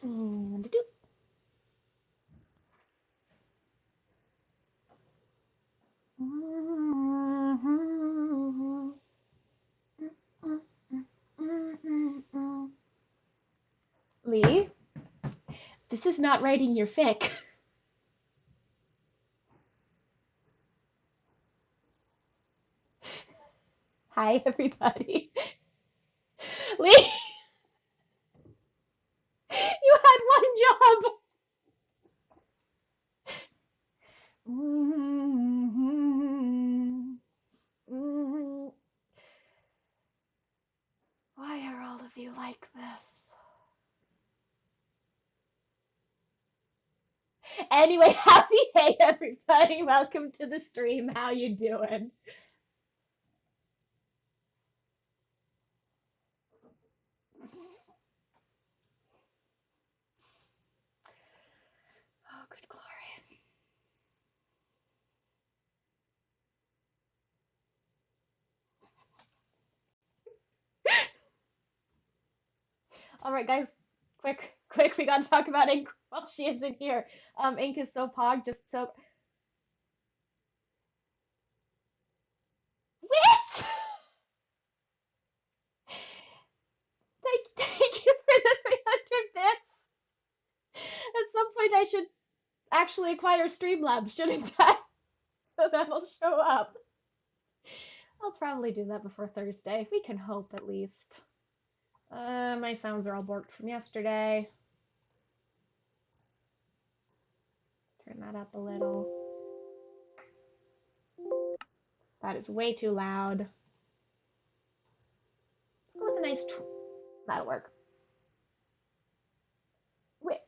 Do-do. Lee, this is not writing your fic. Hi, everybody. Lee, you had one job. Why are all of you like this? Anyway, happy hey everybody. Welcome to the stream. How you doing? Oh, good glory. All right, guys, quick, we gotta talk about Ink while she isn't here. Ink is so pog, just so. What? Thank you for the 300 bits. At some point, I should actually acquire Streamlabs, shouldn't I? So that'll show up. I'll probably do that before Thursday. We can hope, at least. My sounds are all borked from yesterday. Turn that up a little. That is way too loud. Let's go with a nice. That'll work. Wait.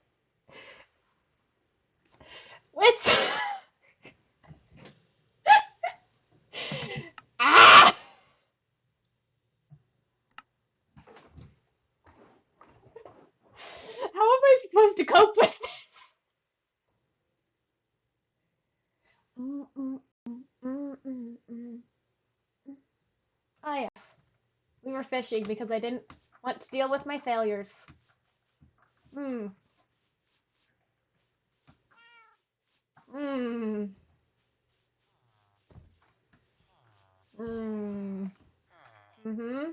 What's. Ah! How am I supposed to cope with this? Ah, yes. We were fishing because I didn't want to deal with my failures. Hmm. Hmm. Hmm. Mm-hmm.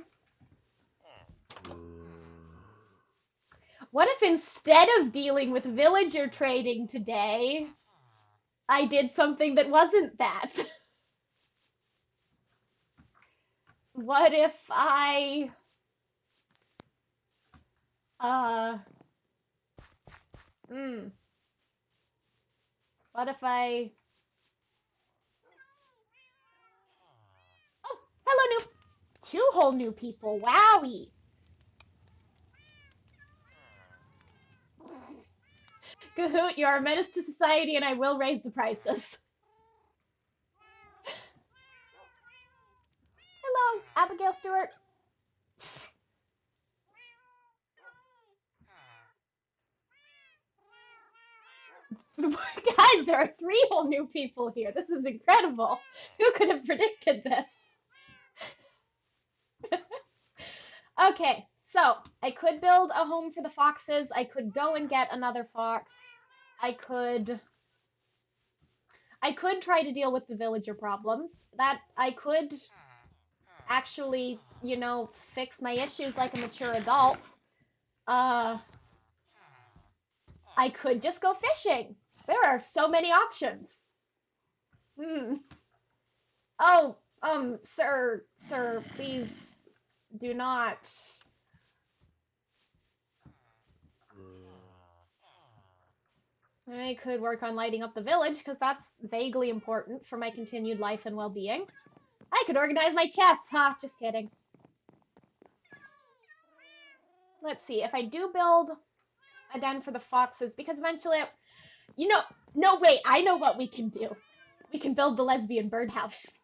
What if instead of dealing with villager trading today, I did something that wasn't that? What if I, uh, hmm. What if I, oh, hello, new, two whole new people, wowie. Kahoot, you are a menace to society and I will raise the prices. Hello, Abigail Stewart. Guys, there are three whole new people here. This is incredible. Who could have predicted this? Okay, so I could build a home for the foxes. I could go and get another fox. I could try to deal with the villager problems. That I could actually, fix my issues like a mature adult. Uh, I could just go fishing. There are so many options. Hmm. Oh, sir, please do not. I could work on lighting up the village because that's vaguely important for my continued life and well-being. I could organize my chests, huh? Just kidding. Let's see, if I do build a den for the foxes, because eventually, no, wait, I know what we can do. We can build the lesbian birdhouse.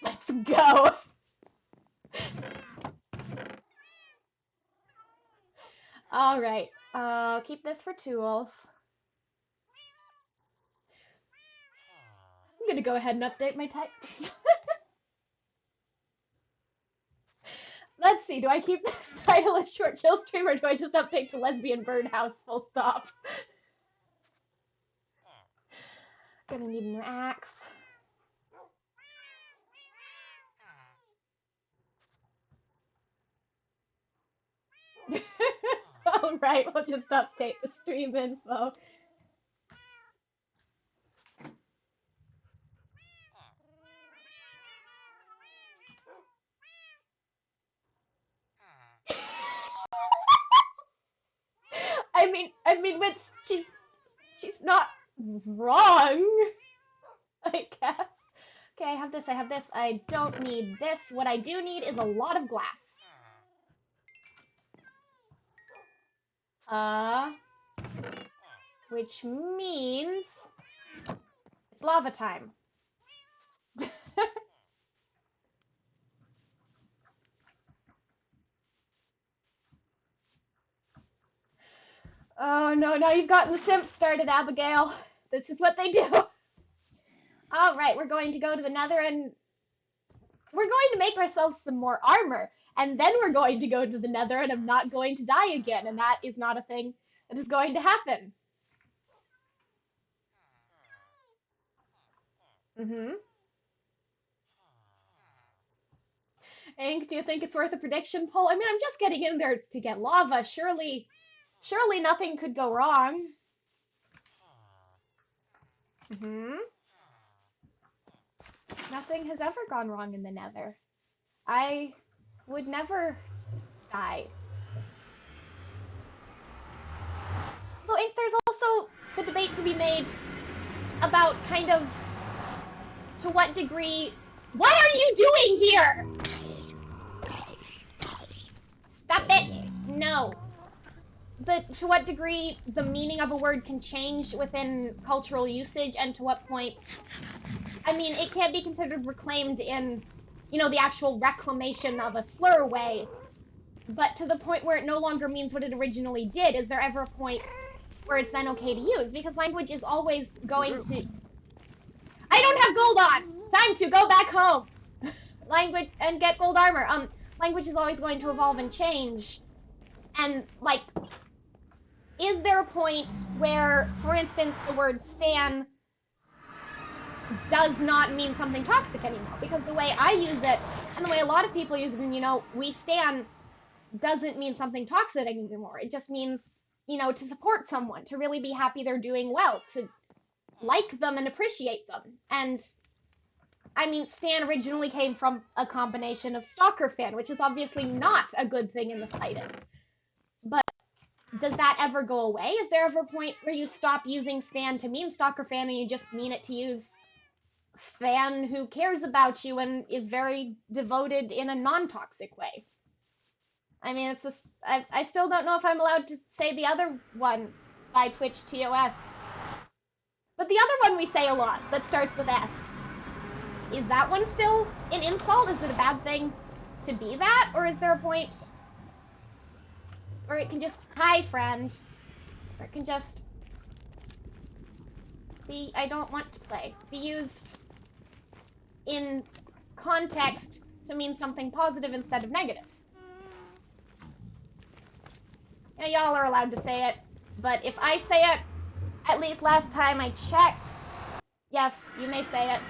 Let's go. All right, I'll keep this for tools. I'm gonna go ahead and update my type. Let's see. Do I keep this title as short chill stream or do I just update to lesbian birdhouse full stop? Gonna need a new axe. Alright, we'll just update the stream info. I mean, she's not wrong, I guess. Okay, I have this, I don't need this. What I do need is a lot of glass. Which means it's lava time. Oh no, now you've gotten the simps started, Abigail. This is what they do. Alright, we're going to go to the nether and we're going to make ourselves some more armor. And then we're going to go to the nether and I'm not going to die again. And that is not a thing that is going to happen. Ink, do you think it's worth a prediction poll? I mean, I'm just getting in there to get lava. Surely nothing could go wrong. Nothing has ever gone wrong in the nether. I would never die. Though, Ink, there's also the debate to be made about kind of to what degree... What are you doing here? Stop it! No. To what degree the meaning of a word can change within cultural usage and to what point... I mean, it can't be considered reclaimed in, you know, the actual reclamation of a slur way, but to the point where it no longer means what it originally did. Is there ever a point where it's then okay to use? Because language is always going to... I don't have gold on! Time to go back home! Language and get gold armor. Language is always going to evolve and change. And, like, is there a point where, for instance, the word stan does not mean something toxic anymore? Because the way I use it, and the way a lot of people use it, and, you know, we stan doesn't mean something toxic anymore. It just means, you know, to support someone, to really be happy they're doing well, to like them and appreciate them. And, I mean, stan originally came from a combination of stalker fan, which is obviously not a good thing in the slightest. But does that ever go away? Is there ever a point where you stop using stan to mean stalker fan and you just mean it to use fan who cares about you and is very devoted in a non-toxic way? I mean, it's this. I still don't know if I'm allowed to say the other one by Twitch TOS. But the other one we say a lot that starts with S. Is that one still an insult? Is it a bad thing to be that? Or is there a point where it can just, hi friend, or it can just be, I don't want to play, be used in context to mean something positive instead of negative? Yeah, y'all are allowed to say it, but if I say it, at least last time I checked, yes, you may say it.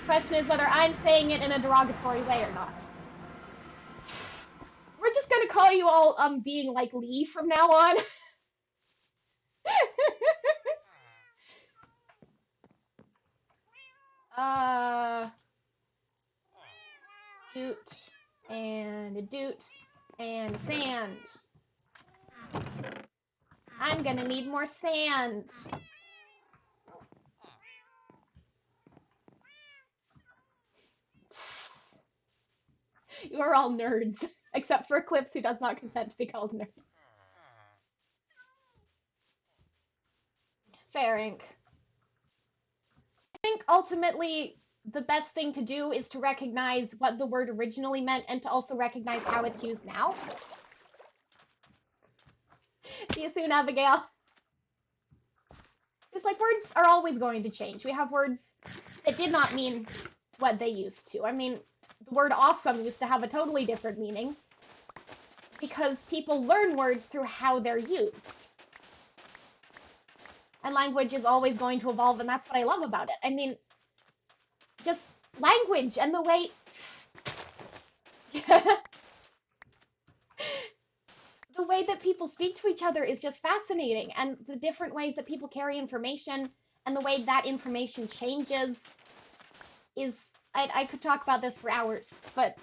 Question is whether I'm saying it in a derogatory way or not. We're just gonna call you all being like Lee from now on. Doot and a doot and sand. I'm gonna need more sand. You are all nerds, except for Eclipse, who does not consent to be called nerd. Fair, Ink. I think ultimately the best thing to do is to recognize what the word originally meant and to also recognize how it's used now. See you soon, Abigail. It's like words are always going to change. We have words that did not mean what they used to. I mean, the word awesome used to have a totally different meaning. because people learn words through how they're used. And language is always going to evolve, and that's what I love about it. I mean, just language and the way the way that people speak to each other is just fascinating, and the different ways that people carry information and the way that information changes is I could talk about this for hours, but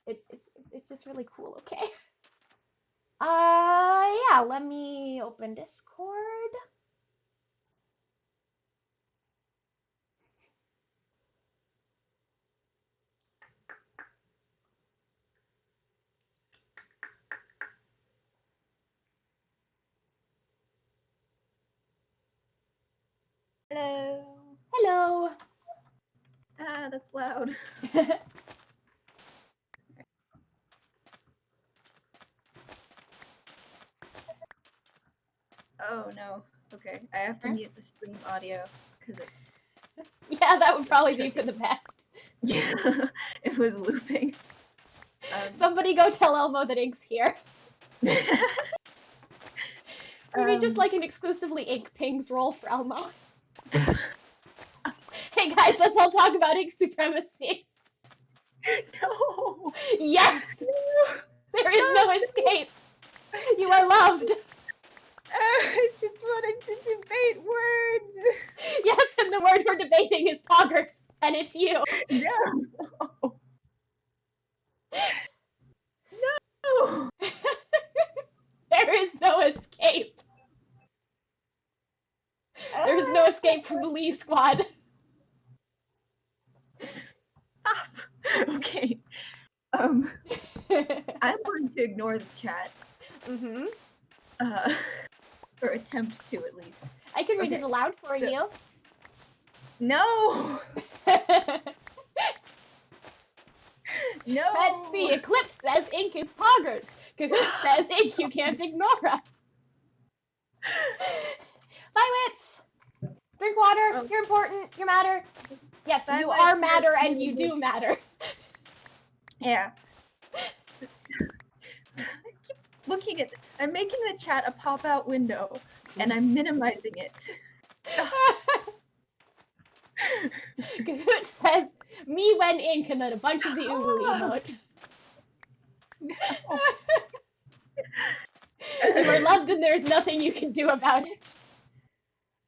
it's just really cool. Okay. Yeah, let me open Discord. Hello. Hello. Ah, that's loud. Oh no. Okay, I have to Huh? mute the stream audio because it's Yeah, that would probably be for tripping. the best. Yeah, it was looping. Somebody go tell Elmo that Ink's here. We need just like an exclusively Ink Pings roll for Elmo. Hey guys, let's all talk about Ink supremacy. No. Yes, No. there is no escape. You are loved. I just wanted to debate words. Yes, and the word we're debating is poggers, and it's you. No. No. There is no escape. There is no escape from the Lee Squad. Stop. Okay. I'm going to ignore the chat. Mm-hmm. Or attempt to at least. I can read Okay, it aloud for so- you. No. No. Let's see. Eclipse says Ink is poggers. Kahoot says Ink you can't ignore us. Bye, Wits. Drink water. Oh. You're important. You matter. Yes, Bye, you Wits, are you're matter, and really you good. do matter. Yeah. I keep looking at. I'm making the chat a pop-out window, and I'm minimizing it. Kahoot says me when Ink, and then a bunch of the uwu emote. No. You are loved, and there's nothing you can do about it.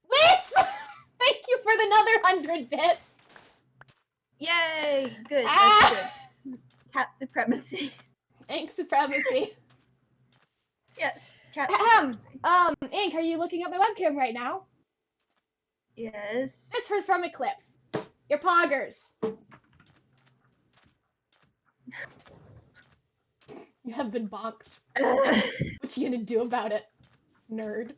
Wits! Thank you for another 100 bits. Yay! Good. Ah! That's good. Cat supremacy. Ink supremacy. Yes. Cat supremacy. Ink, are you looking at my webcam right now? Yes. This was from Eclipse. Your poggers. You have been bonked. What you gonna do about it, nerd?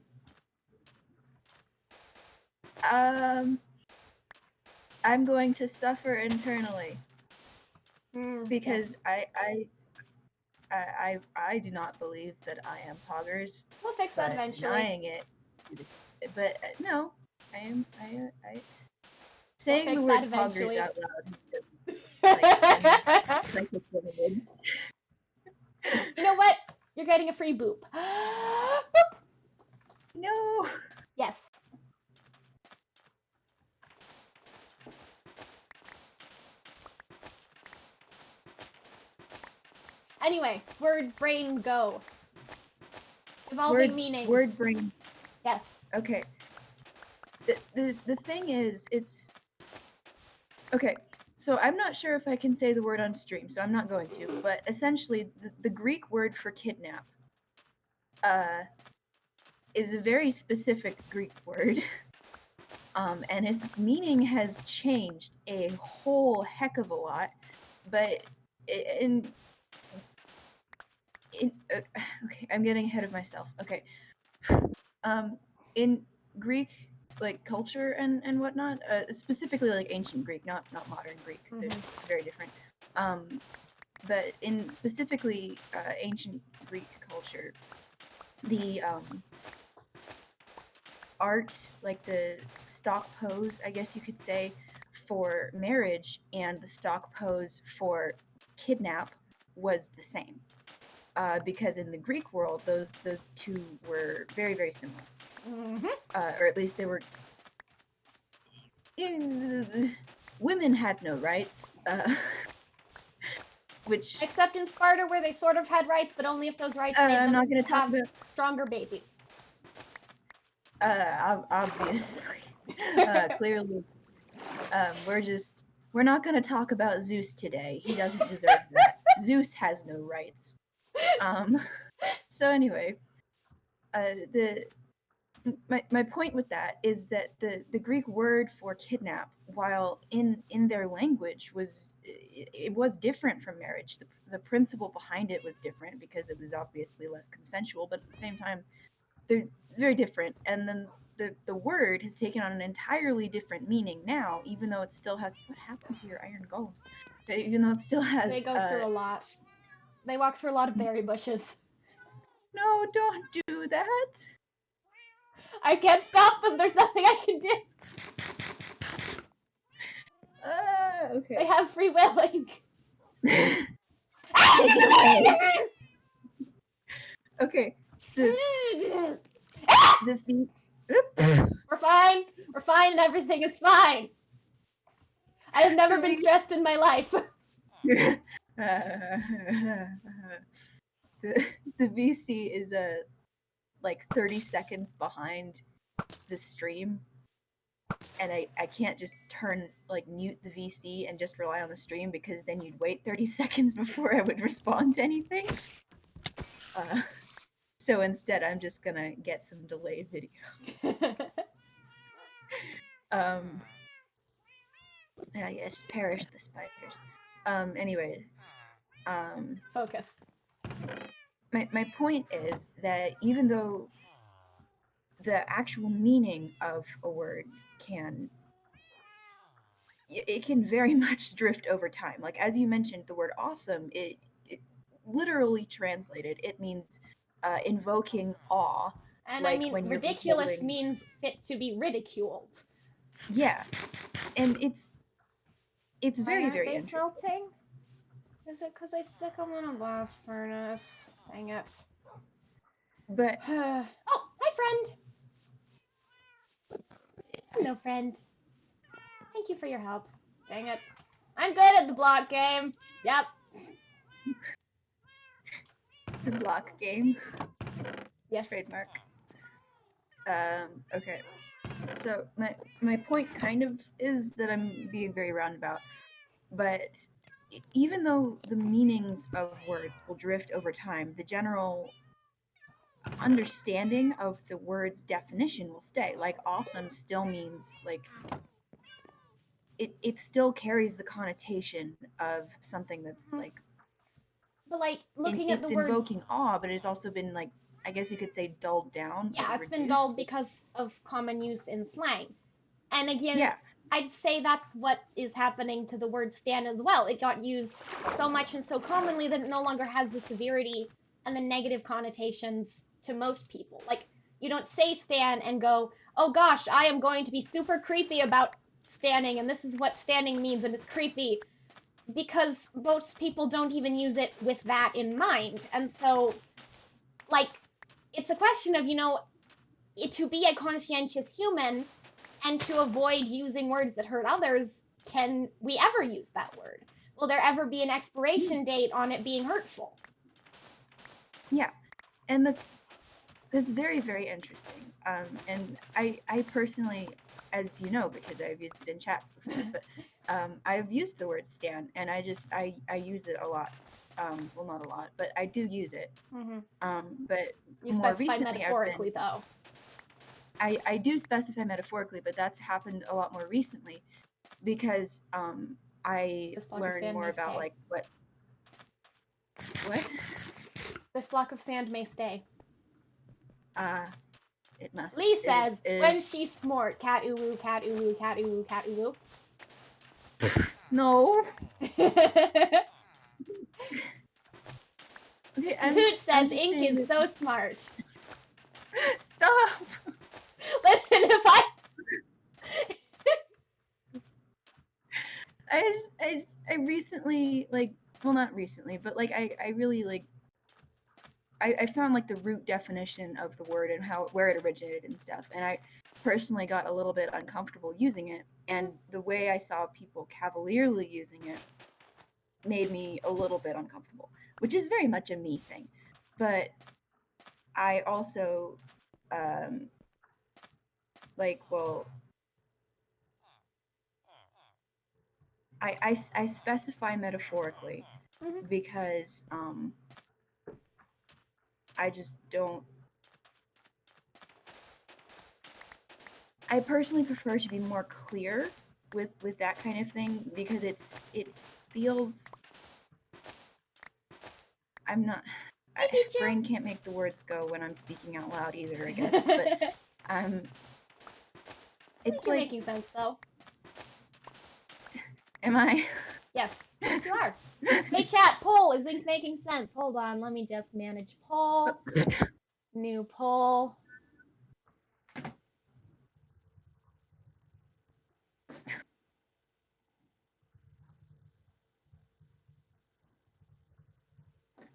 I'm going to suffer internally because yes. I do not believe that I am poggers. We'll fix that eventually. Denying it, but no, I am. I We'll saying fix the that word eventually. poggers out loud. Like 10 seconds. You know what? You're getting a free boop. Boop. No. Yes. Anyway, word brain go. Evolving meanings. Word brain. Yes. Okay. The thing is, it's okay. So I'm not sure if I can say the word on stream, so I'm not going to. But essentially, the Greek word for kidnap is a very specific Greek word, and its meaning has changed a whole heck of a lot. But okay, I'm getting ahead of myself. Okay, in Greek like culture and whatnot, specifically like ancient Greek, not modern Greek. They're very different. But in specifically ancient Greek culture, the art, like the stock pose, I guess you could say, for marriage and the stock pose for kidnap was the same. Because in the Greek world, those two were very, very similar. Mm-hmm. Or at least they were. Women had no rights, which Except in Sparta, where they sort of had rights, but only if those rights made I'm them not going to talk have about. stronger babies. Obviously, clearly, we're not going to talk about Zeus today. He doesn't deserve that. Zeus has no rights. So anyway, my point with that is that the Greek word for kidnap, while in their language it was different from marriage. The principle behind it was different because it was obviously less consensual, but at the same time they're very different. And then the word has taken on an entirely different meaning now, even though it still has what happened to your iron golems? Even though it still has They go through a lot. They walk through a lot of berry bushes. no, don't do that. I can't stop them. There's nothing I can do. Okay. They have free willing. Take it away. Okay. The feet. We're fine. We're fine, and everything is fine. I have never been stressed in my life. the VC is like 30 seconds behind the stream, and I can't just mute the VC and just rely on the stream, because then you'd wait 30 seconds before I would respond to anything. So instead, I'm just gonna get some delayed video. Yes, perish the spiders. Anyway. Focus. My point is that even though the actual meaning of a word can very much drift over time. Like, as you mentioned, the word awesome, it literally translated, it means invoking awe. And like I mean, when you're ridiculous beholding... means fit to be ridiculed. Yeah, and it's Why very, aren't very they interesting. smelting? Is it because I stuck them in a blast furnace? Dang it. But Oh, hi, friend. Hello, friend. Thank you for your help. Dang it. I'm good at the block game. Yep. the block game. Yes. Trademark. Okay. So my point kind of is that I'm being very roundabout, but even though the meanings of words will drift over time, the general understanding of the word's definition will stay. Like, awesome still means, like, it still carries the connotation of something that's like... But like looking at the it's word, invoking awe, but it's also been, like, I guess you could say, dulled down or yeah, it's been reduced. dulled because of common use in slang. And again, Yeah. I'd say that's what is happening to the word stan as well. It got used so much and so commonly that it no longer has the severity and the negative connotations to most people. Like, you don't say stan and go, oh gosh, I am going to be super creepy about standing, and this is what standing means, and it's creepy. Because most people don't even use it with that in mind. And so, like, it's a question of, to be a conscientious human and to avoid using words that hurt others, can we ever use that word? Will there ever be an expiration date on it being hurtful? Yeah, and that's very, very interesting. And I personally, as you know, because I've used it in chats before, but I've used the word stan, and I use it a lot. Well, not a lot, but I do use it. But You more specify recently, metaphorically, though. I do specify metaphorically, but that's happened a lot more recently because I learned more about like what this block of sand may stay. It must. Lee says, when she's smart, cat oo cat oo cat oo cat oo. No. Okay, Hoot says ink is that... so smart. Stop. Listen, if I recently, like, well, not recently, but like I really like I found like the root definition of the word and how where it originated and stuff, and I personally got a little bit uncomfortable using it, and the way I saw people cavalierly using it made me a little bit uncomfortable, which is very much a me thing. But I also um, like, well, I specify metaphorically Mm-hmm. because I just don't. I personally prefer to be more clear with that kind of thing because it feels. I'm not. Hey, teacher. Brain can't make the words go when I'm speaking out loud either, I guess. But I think it's you're like, making sense, though. am I? Yes, yes, you are. Hey, chat, poll. Is ink making sense? Hold on, let me just manage poll. New poll.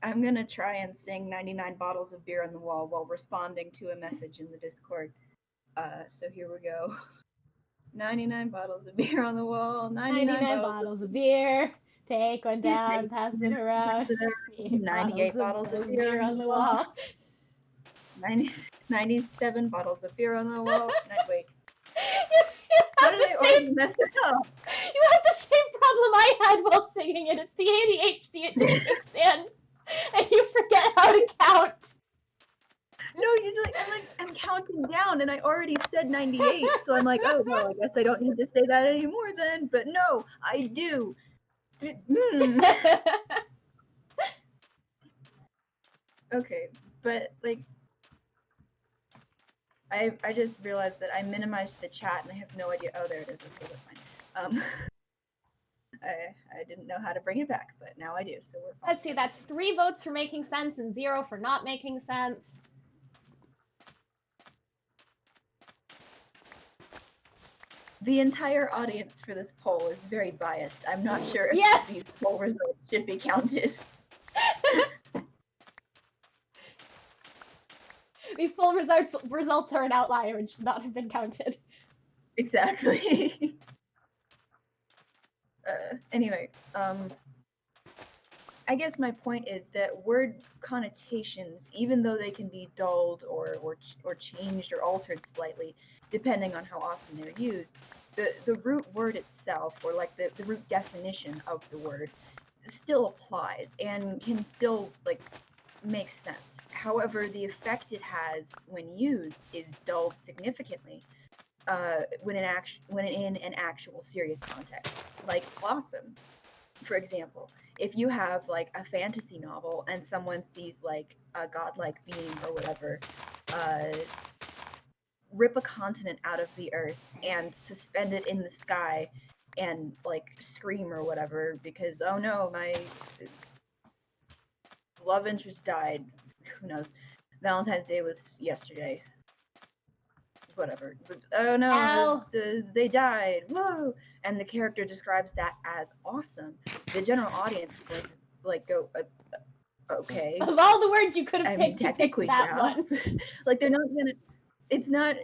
I'm gonna try and sing 99 bottles of beer on the wall while responding to a message in the Discord. So here we go. 99 bottles of beer on the wall. 99 99 bottles of bottles of beer. Take one beer. down, pass it around. 98 bottles Bottles of of beer beer on on the the wall. wall. 97 bottles of beer on the wall. Wait, You how have did the I same. already mess it up? You have the same problem I had while singing it. It's the ADHD. It just kicks in, and you forget how to count. No, usually I'm counting down and I already said 98, so I'm like, oh well, I guess I don't need to say that anymore then. But no, I do. Okay, but like I just realized that I minimized the chat and I have no idea. Oh, there it is. Okay, that's fine. I didn't know how to bring it back, but now I do, so we're fine. Let's see, that's 3 votes for making sense and 0 for not making sense. The entire audience for this poll is very biased. I'm not sure if Yes! these poll results should be counted. These poll results are an outlier and should not have been counted. Exactly. Anyway, I guess my point is that word connotations, even though they can be dulled or changed or altered slightly, depending on how often they're used, the root word itself, or like the root definition of the word, still applies and can still like make sense. However, the effect it has when used is dulled significantly when in an actual serious context, like blossom, for example. If you have like a fantasy novel and someone sees like a godlike being or whatever rip a continent out of the earth and suspend it in the sky and like scream or whatever because oh no, my love interest died, who knows, Valentine's Day was yesterday, whatever. Oh no, they died. Whoa! And the character describes that as awesome. The general audience is like go, okay. Of all the words you could have I mean, picked, you picked technically, that yeah. one. Like they're not gonna. It's not.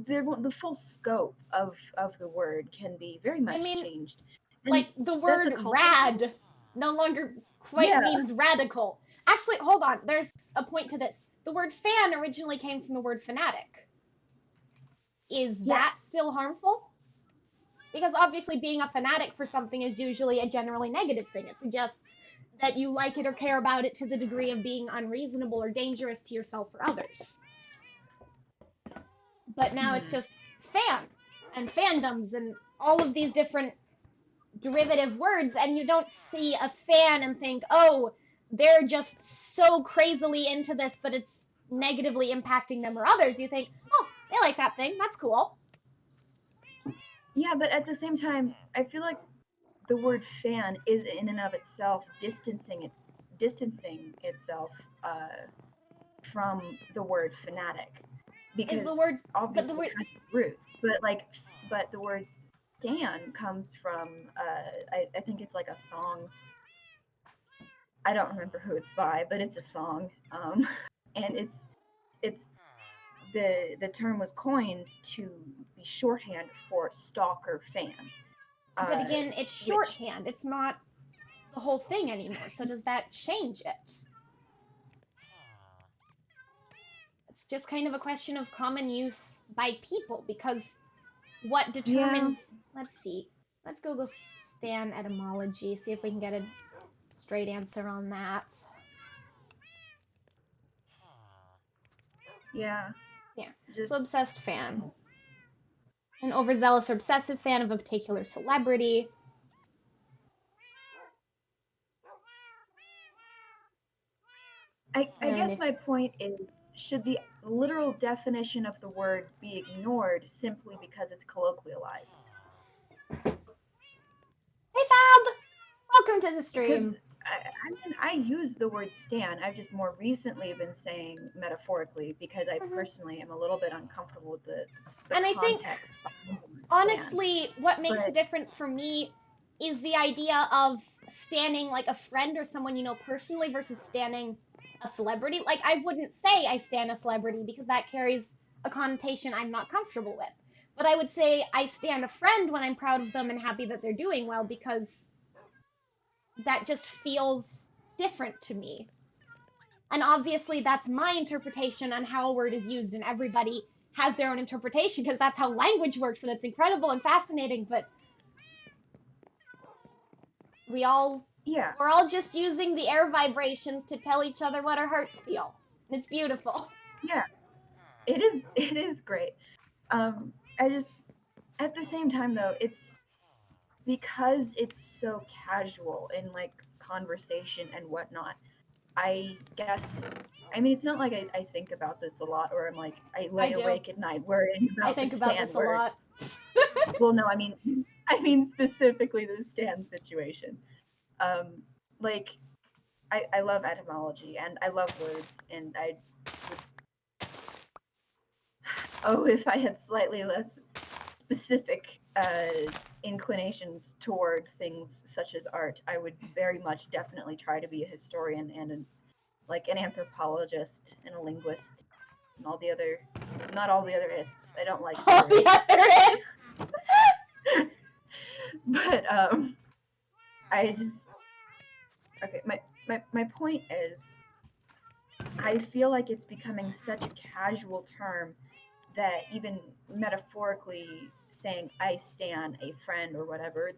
The full scope of the word can be very I much mean, changed, and like the that's a word cultural. rad no longer quite Yeah. means radical. Actually, hold on. There's a point to this. The word fan originally came from the word fanatic. Is Yes. that still harmful? Because obviously, being a fanatic for something is usually a generally negative thing. It suggests that you like it or care about it to the degree of being unreasonable or dangerous to yourself or others. But now it's just fan and fandoms and all of these different derivative words, and you don't see a fan and think, oh, they're just so crazily into this that it's negatively impacting them or others. You think, oh, they like that thing. That's cool. Yeah, but at the same time, I feel like the word fan is in and of itself distancing itself from the word fanatic Is the because word, but the obviously word, it has roots, but the word stan comes from I think it's like a song I don't remember who it's by, but it's a song, and it's the term was coined to be shorthand for stalker fan, But uh, again, it's which shorthand. It's not the whole thing anymore. So does that change it? It's just kind of a question of common use by people because what yeah determines, let's see, let's Google Stan etymology, see if we can get a straight answer on that. yeah Yeah, so just obsessed fan. An overzealous or obsessive fan of a particular celebrity. I And guess if, my point is, should the literal definition of the word be ignored simply because it's colloquialized? hey Fab! Welcome to the Because stream. I mean, I use the word stan. I've just more recently been saying metaphorically because I Mm-hmm. personally am a little bit uncomfortable with the And I think, context behind the word stan. honestly, what makes the But difference for me is the idea of standing like a friend or someone you know personally versus standing a celebrity. Like, I wouldn't say I stand a celebrity because that carries a connotation I'm not comfortable with. But I would say I stand a friend when I'm proud of them and happy that they're doing well because that just feels different to me. And obviously, that's my interpretation on how a word is used, and everybody has their own interpretation because that's how language works, and it's incredible and fascinating. But we all yeah, we're all just using the air vibrations to tell each other what our hearts feel. And it's beautiful. yeah, it is. It is great. I just at the same time though, it's because it's so casual in like conversation and whatnot. I guess, I mean, it's not like I think about this a lot or I'm like, I I lay do. awake at night worrying I about the think about stand this a word. lot. Well, no, I mean, I mean specifically the stand situation. Um, like, I love etymology and I love words, and I would, oh, if I had slightly less specific inclinations toward things such as art, I would very much definitely try to be a historian and like an anthropologist and a linguist and all the other, not all the other ists. I don't like the All word the ists, other is. but I just okay. My point is, I feel like it's becoming such a casual term that even metaphorically saying I stan a friend or whatever,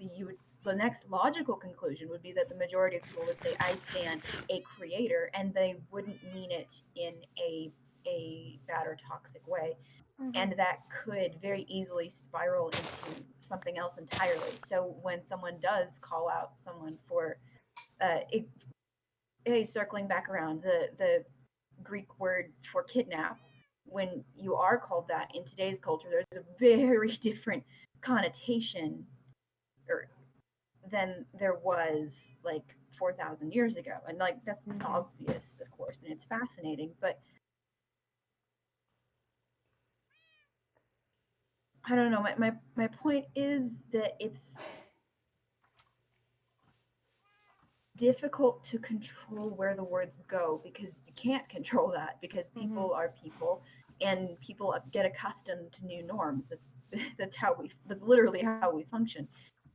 the next logical conclusion would be that the majority of people would say I stan a creator, and they wouldn't mean it in a bad or toxic way. Mm-hmm. And that could very easily spiral into something else entirely. So when someone does call out someone for it, hey, circling back around the Greek word for kidnap, when you are called that in today's culture, there's a very different connotation or than there was like 4,000 years ago. And like that's Mm-hmm. obvious, of course, and it's fascinating, but I don't know. My point is that it's difficult to control where the words go because you can't control that because Mm-hmm. people are people and people get accustomed to new norms. That's literally how we function.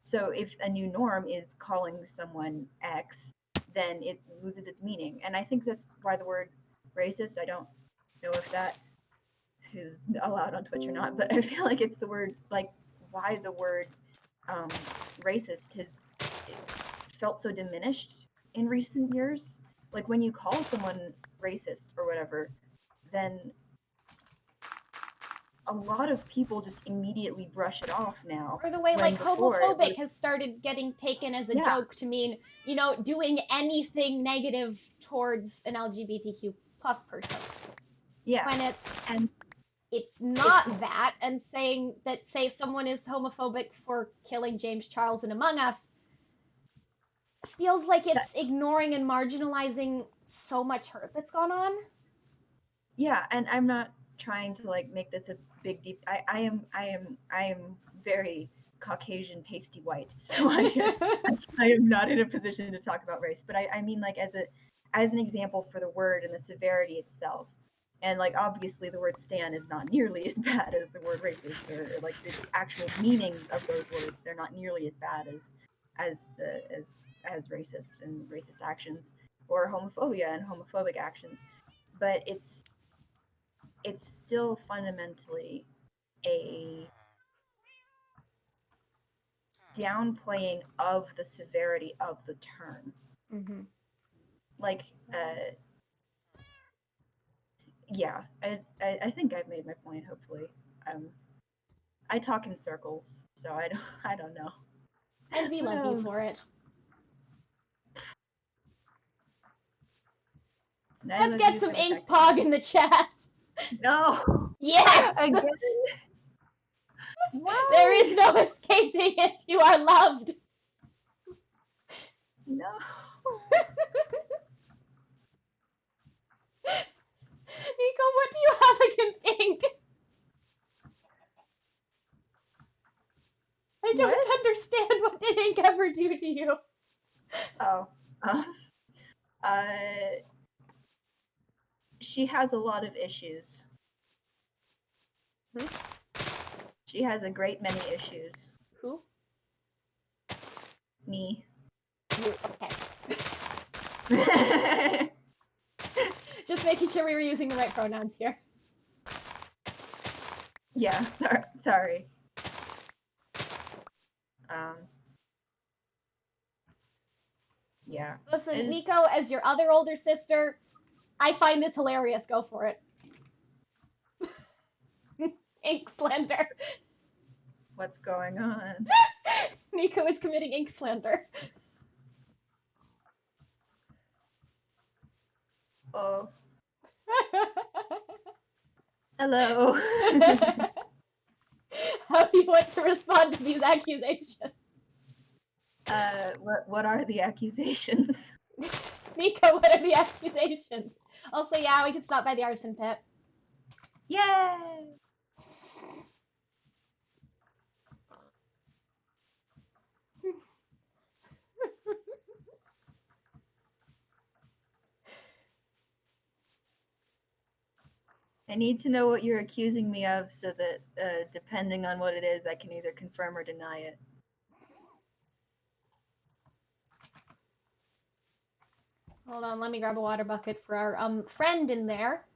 So if a new norm is calling someone X, then it loses its meaning. And I think that's why the word racist, I don't know if that is allowed on Twitch or not, but I feel like it's the word, like why the word racist has felt so diminished in recent years. Like when you call someone racist or whatever, then a lot of people just immediately brush it off now. Or the way When like before it homophobic was, has started getting taken as a yeah, joke to mean, doing anything negative towards an LGBTQ plus person. yeah, When it's and it's it's not that, and saying that, say someone is homophobic for killing James Charles in Among Us feels like that, it's ignoring and marginalizing so much hurt that's gone on. yeah, and I'm not trying to like make this a big deep. I am very Caucasian pasty white, so I am not in a position to talk about race. But I mean, like, as an example for the word and the severity itself. And like obviously the word stan is not nearly as bad as the word racist, or like the actual meanings of those words. They're not nearly as bad as as racist and racist actions, or homophobia and homophobic actions. But it's still fundamentally a downplaying of the severity of the term. Mm-hmm. Like, yeah, I think I've made my point. Hopefully, I talk in circles, so I don't know. And we love you for it. Let's get some ink pog in the chat. No. Yes. Again. Why? There is no escaping it. You are loved. No. Nico, what do you have against ink? I don't understand. What did ink ever do to you? Oh. She has a lot of issues. Hmm? She has a great many issues. Who? Me. You. Okay. Just making sure we were using the right pronouns here. Yeah, sorry. Yeah. Listen, Nico, as your other older sister, I find this hilarious. Go for it. Ink slander. What's going on? Nico is committing ink slander. Oh. Hello. How do you want to respond to these accusations? What are the accusations? Nico, what are the accusations? Also, yeah, we could stop by the arson pit. Yay! I need to know what you're accusing me of so that, depending on what it is, I can either confirm or deny it. Hold on, let me grab a water bucket for our friend in there.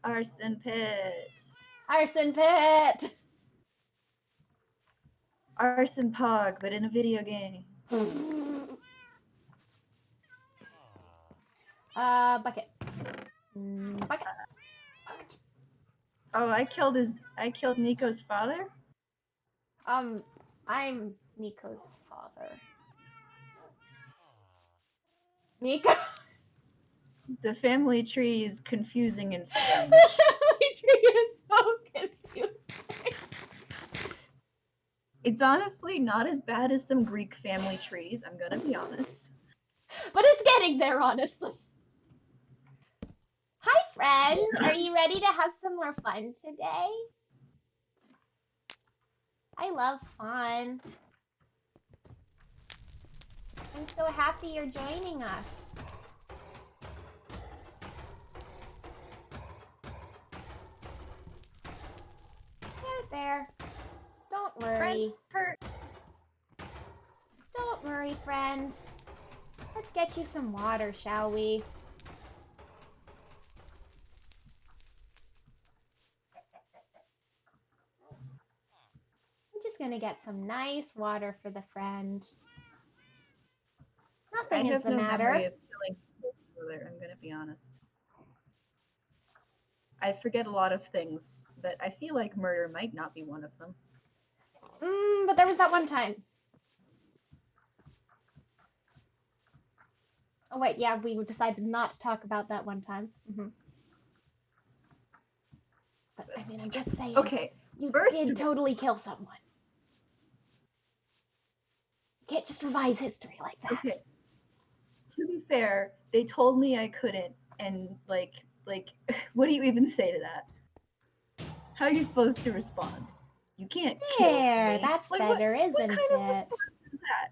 Arson pit. Arson pit. Arson pog, but in a video game. Bucket. Bucket. Bucket. Oh, I killed Nico's father? I'm Nico's father. Nico. The family tree is confusing and strange. The family tree is so confusing. It's honestly not as bad as some Greek family trees, I'm gonna be honest. But it's getting there, honestly. Hi, friend. Are you ready to have some more fun today? I love fun. I'm so happy you're joining us. There. Don't worry. Friend Don't worry, friend. Let's get you some water, shall we? I'm just gonna get some nice water for the friend. Nothing is the matter. Memory of killing earlier, I'm gonna be honest. I forget a lot of things, but I feel like murder might not be one of them. But there was that one time. Oh wait, yeah, we decided not to talk about that one time. But I mean, I'm just saying. Okay, you did totally kill someone. You can't just revise history like that. Okay. To be fair, they told me I couldn't, and like, what do you even say to that? How are you supposed to respond? You can't kill There, me. that's Like better, what isn't kind of it? response is that?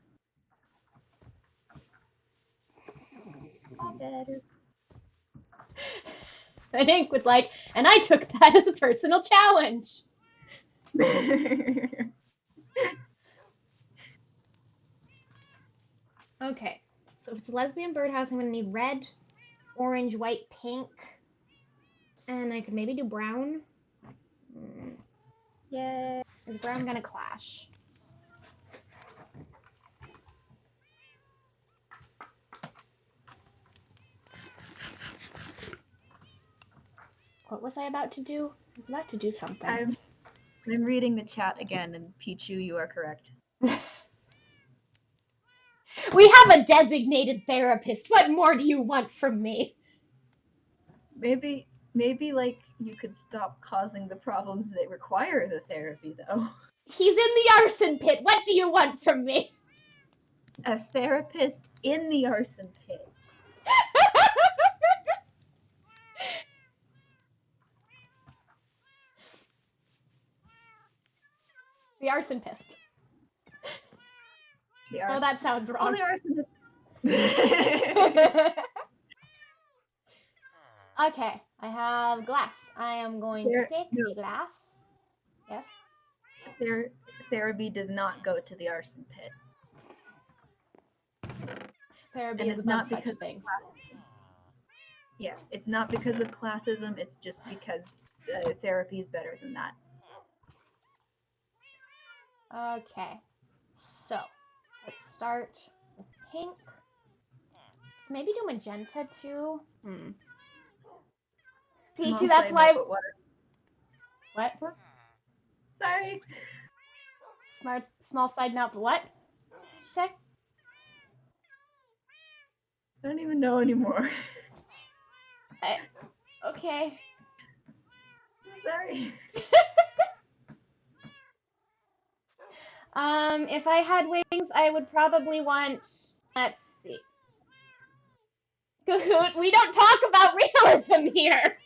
All better. And Ink was like, and I took that as a personal challenge. Okay, so if it's a lesbian birdhouse, I'm gonna need red, orange, white, pink, and I could maybe do brown. Yay. Is brown gonna clash? What was I about to do? I was about to do something. I'm reading the chat again, and Pichu, you are correct. We have a designated therapist. What more do you want from me? Maybe like you could stop causing the problems that require the therapy, though. He's in the arson pit. What do you want from me? A therapist in the arson pit. The arson pit. Oh, that sounds wrong. Oh, the arsonist. Okay, I have glass. I am going to take the glass. Yes? Therapy does not go to the arson pit. Therapy is above such things. Yeah, it's not because of classism, it's just because therapy is better than that. Okay, so let's start with pink. Maybe do magenta too. See, too, that's why. What? Sorry. Small side note, but what? What did you say? I don't even know anymore. Okay. Sorry. If I had wings, I would probably want. Let's see. We don't talk about realism here.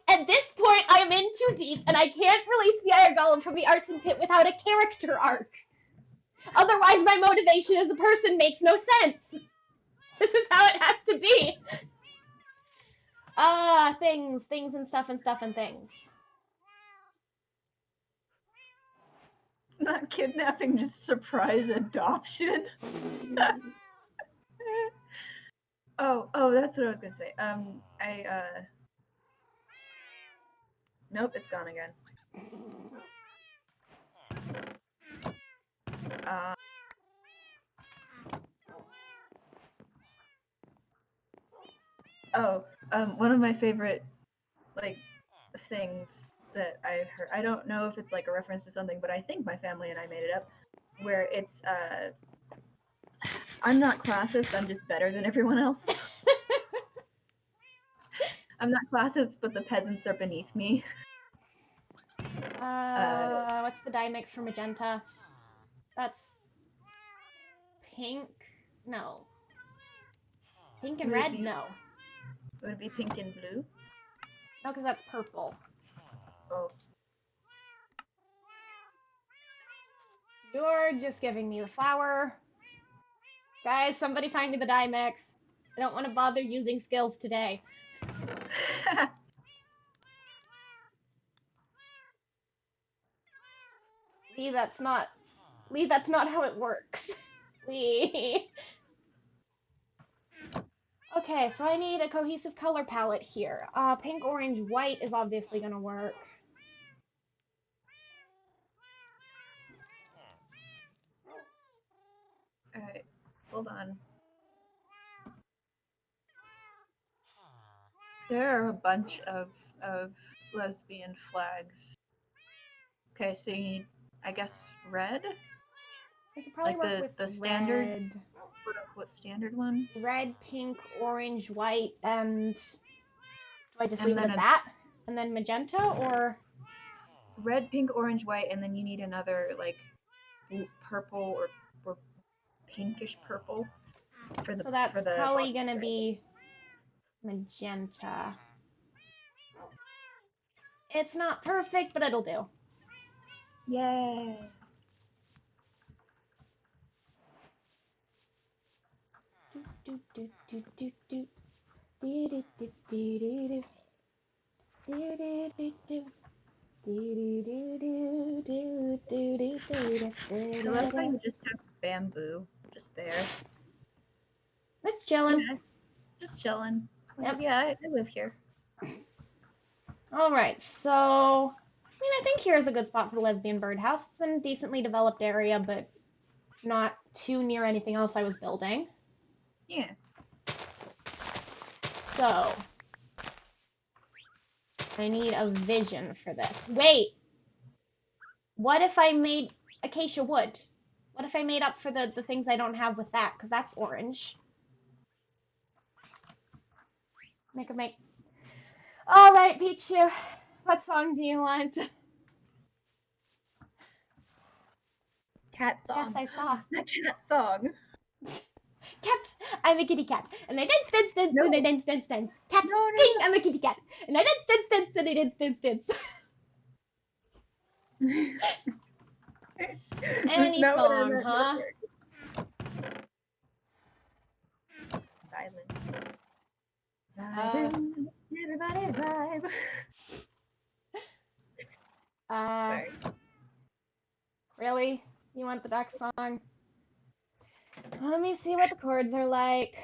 At this point, I'm in too deep, and I can't release the Iron Golem from the arson pit without a character arc. Otherwise, my motivation as a person makes no sense. This is how it has to be. Things and stuff and stuff and things. It's not kidnapping, just surprise adoption. Oh, that's what I was gonna say. Nope, it's gone again. One of my favorite, like, things that I've heard, I don't know if it's like a reference to something, but I think my family and I made it up, where it's, I'm not classist, I'm just better than everyone else. I'm not classist, but the peasants are beneath me. What's the dye mix for magenta? That's pink? No. Pink and red? No. Would it be pink and blue? No, because that's purple. Oh. You're just giving me the flower. Guys, somebody find me the dye mix. I don't want to bother using skills today. Lee, that's not how it works. Lee. Okay, so I need a cohesive color palette here. Pink, orange, white is obviously gonna work. Alright, hold on. There are a bunch of lesbian flags. Okay, so you need, I guess, red? We could probably like work the with standard, red. what standard one? Red, pink, orange, white, and do I just And leave it then at that? And then magenta, or red, pink, orange, white, and then you need another like purple or pinkish purple for the. so that's probably gonna be magenta. It's not perfect, but it'll do. Yay. Do, do, do, do, do. Do, do, do, do, do, do. Do, do, do, do. Do, do, do, do, do, do, do, I do, love do, how do. you just have bamboo just there. It's chilling. Yeah, just chilling. Like, Yep. yeah, I live here. All right, so I think here's a good spot for the lesbian birdhouse. It's in a decently developed area, but not too near anything else I was building. Yeah. So I need a vision for this. Wait, what if I made acacia wood? What if I made up for the things I don't have with that? Because that's orange. Make. All right, Pichu. What song do you want? Cat Yes, song. I saw. A cat song. Cat! I'm a kitty cat. And I dance, No. and I dance. Cat! No, Ding! I'm a kitty cat. And I dance, and I dance. no. That's Any not what I song, meant. huh? Violin. Uh, Vibing. Everybody vibe. uh, Sorry. really? You want the duck song? Let me see what the chords are like.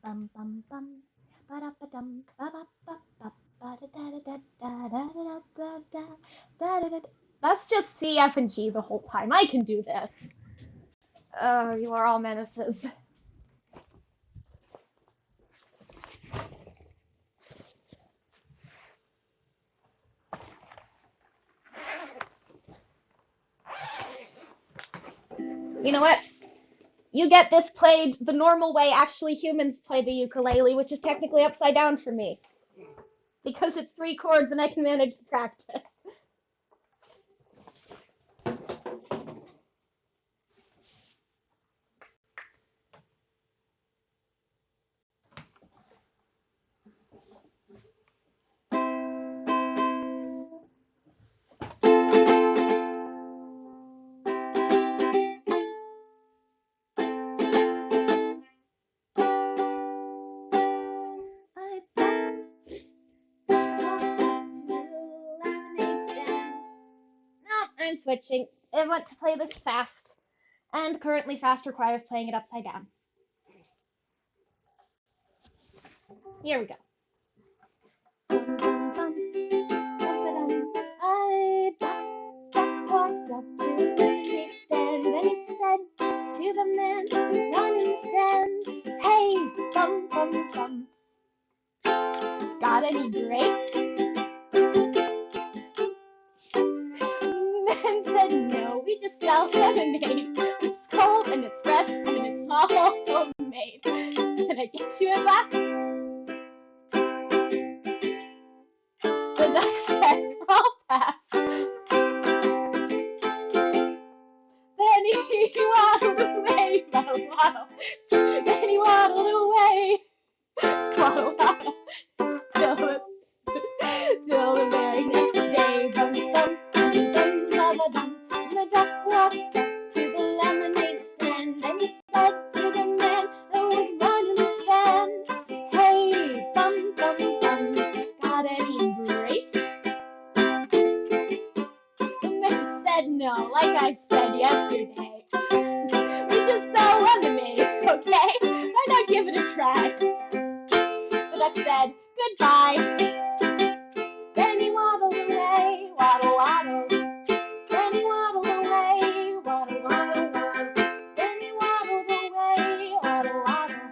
Bum bum bum. Ba-da-ba-dum. Ba-ba-ba-ba-ba-da-da-da-da-da-da-da-da-da-da. That's just C, F, and G the whole time. I can do this. Oh, you are all menaces. You know what? You get this played the normal way actually humans play the ukulele, which is technically upside down for me. Because it's 3 chords and I can manage to practice. I'm switching. I want to play this fast, and currently fast requires playing it upside down. Here we go. I walked up to the music stand, and he said to the man running the stand, "Hey, bum bum bum, got any grapes?" Man said, "No, we just sell lemonade. It's cold and it's fresh and it's all homemade. Can I get you a glass?" The duck said, "I'll pass." Then he waddled away, waddle waddle. Then he waddled away, waddle waddle. Till the very next day, bum bum bum bum bum bum. The duck walked up to the lemonade stand, and he said to the man that was running the stand, "Hey, bum bum bum, got any grapes?" The man said, "No, like I said yesterday, we just sell lemonade, okay? Why not give it a try?" The duck said, "Goodbye." Then he waddled away, waddle waddle. Then he waddled away, waddle waddle waddle. Then he waddled away, waddle waddle.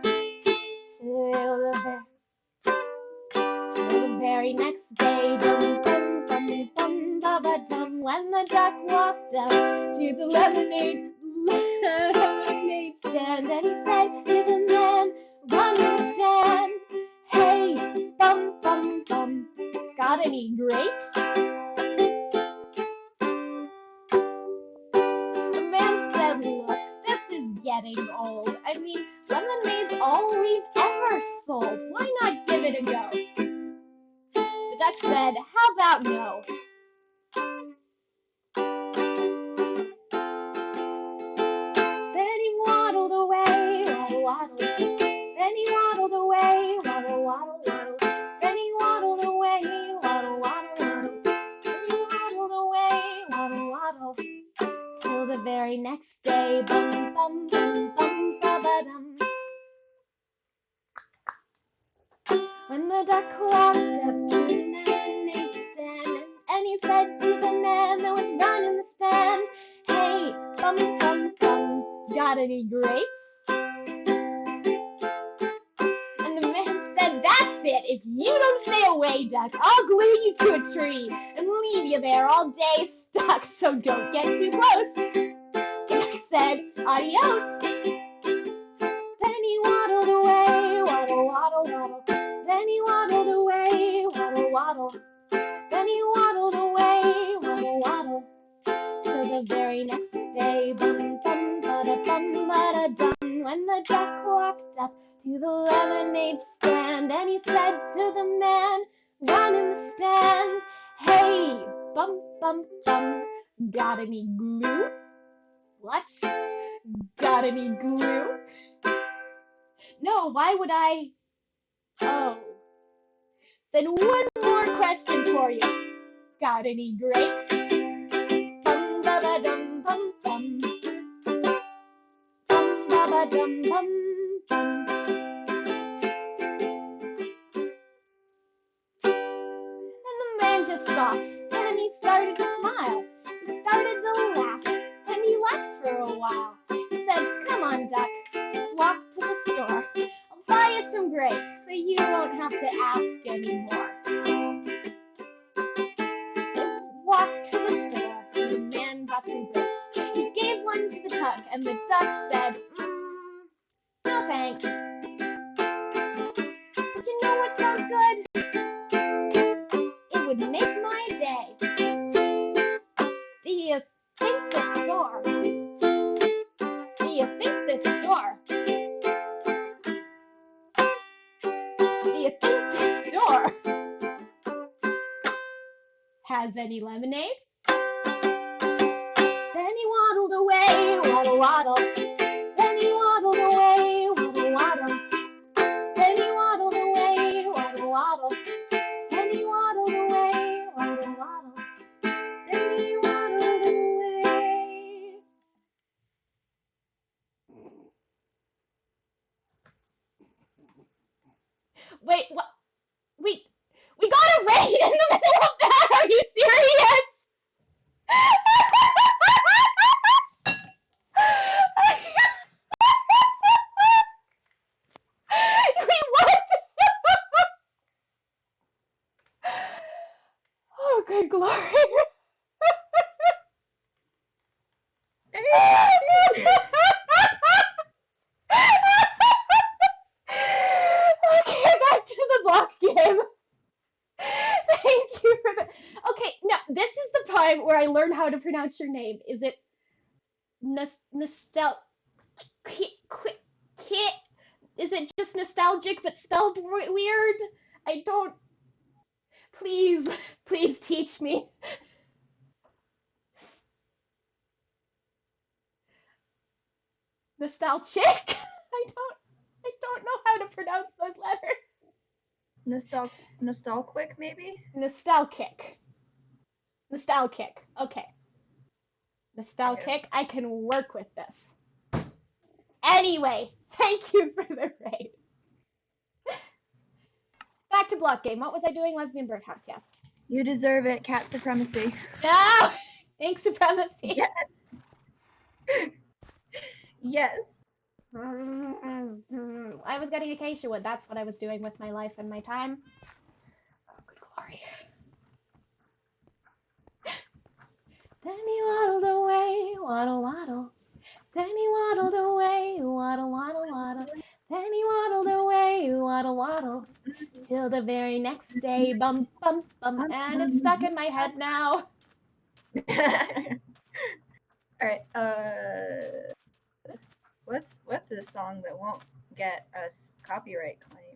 Till the very next day, dum dum dum dum ba ba dum. When the duck walked up to the lemonade stand, and he said to the man running the stand, "Hey, bum bum bum, got any grapes?" The man said, "Look, this is getting old. I mean, lemonade's all we've ever Sure, sold. Why not give it a go? The duck said, how about no? Then he waddled away, waddle, waddle. Then he waddled away, waddle, waddle, waddle. Then he waddled away, waddle, waddle, waddle. Then he waddled away, waddle, waddle. Till the very next day, bum, bum, bum, bum, ba-ba-dum. When the duck walked up to the lemonade stand, and he said to the man that was running the stand, hey, bum, bum, bum, got any grapes? And the man said, that's it. If you don't stay away, duck, I'll glue you to a tree and leave you there all day stuck. So don't get too close. The duck said, adios. Then he waddled away, waddle, waddle, waddle. Then he waddled away, waddle, waddle. Then he waddled away, waddle, waddle. Till the very next day, bum, bum, ba-da, bum, ba-da, dum. When the duck walked up to the lemonade stand, and he said to the man running the stand, hey, bum, bum, bum, got any glue? What? Got any glue? No, why would I? Oh. Then one more question for you. Got any grapes? Bum, ba-ba-dum, bum, bum. Bum, ba-ba-dum, bum, bum. And the man just stopped, and he started to smile. He started to laugh, and he laughed for a while. He said, come on, duck, let's walk to the store. I'll buy you some grapes, so you won't have to ask anymore. They walked to the store, and the man got some grapes. He gave one to the duck, and the duck said, no thanks. But you know what sounds good? It would make my day. Do you think this store? Do you think this store? Do you think this store has any lemonade? Then he waddled away, waddle, waddle. Then he waddled away, waddle, waddle. Then he waddled away, waddle, waddle. Then he waddled away, waddle, waddle. Then he waddled away. Wait, what? We got a raid in the middle of that. Are you serious? Wait, what? Oh, good glory. Okay, back to the block game. Thank you for that. Okay, now this is the time where I learn how to pronounce your name. Is it nostal? Is it just nostalgic but spelled weird? I don't. Please, please teach me. Nostalgic? I don't know how to pronounce those letters. Nostalgic, maybe? Nostalgic. Nostalgic. Okay. Nostalgic. I can work with this. Anyway, thank you for the raid. Back to block game. What was I doing? Lesbian birdhouse, yes. You deserve it, cat supremacy. No! Ink supremacy. Yes. Yes. I was getting acacia wood. That's what I was doing with my life and my time. Oh, good glory. Then he waddled away, waddle, waddle. Then he waddled away, waddle, waddle, waddle. Then he waddled away, waddle, waddle. Till the very next day, bump, bump, bump. And it's stuck in my head now. Alright, what's a song that won't get us copyright claim?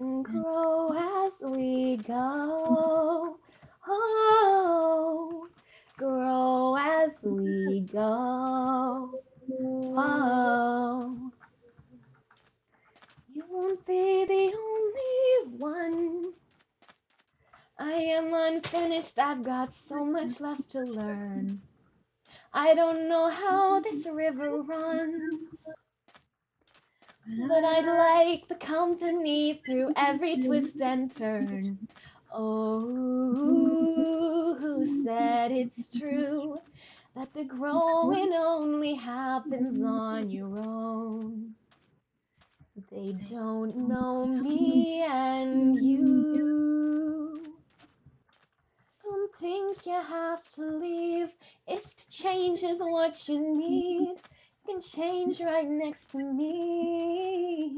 and grow as we go. Oh, grow as we go. Oh, you won't be the only one. I am unfinished, I've got so much left to learn. I don't know how this river runs, but I'd like the company through every twist and turn. Oh, who said it's true that the growing only happens on your own? They don't know me and you. Don't think you have to leave if change is what you need. You can change right next to me.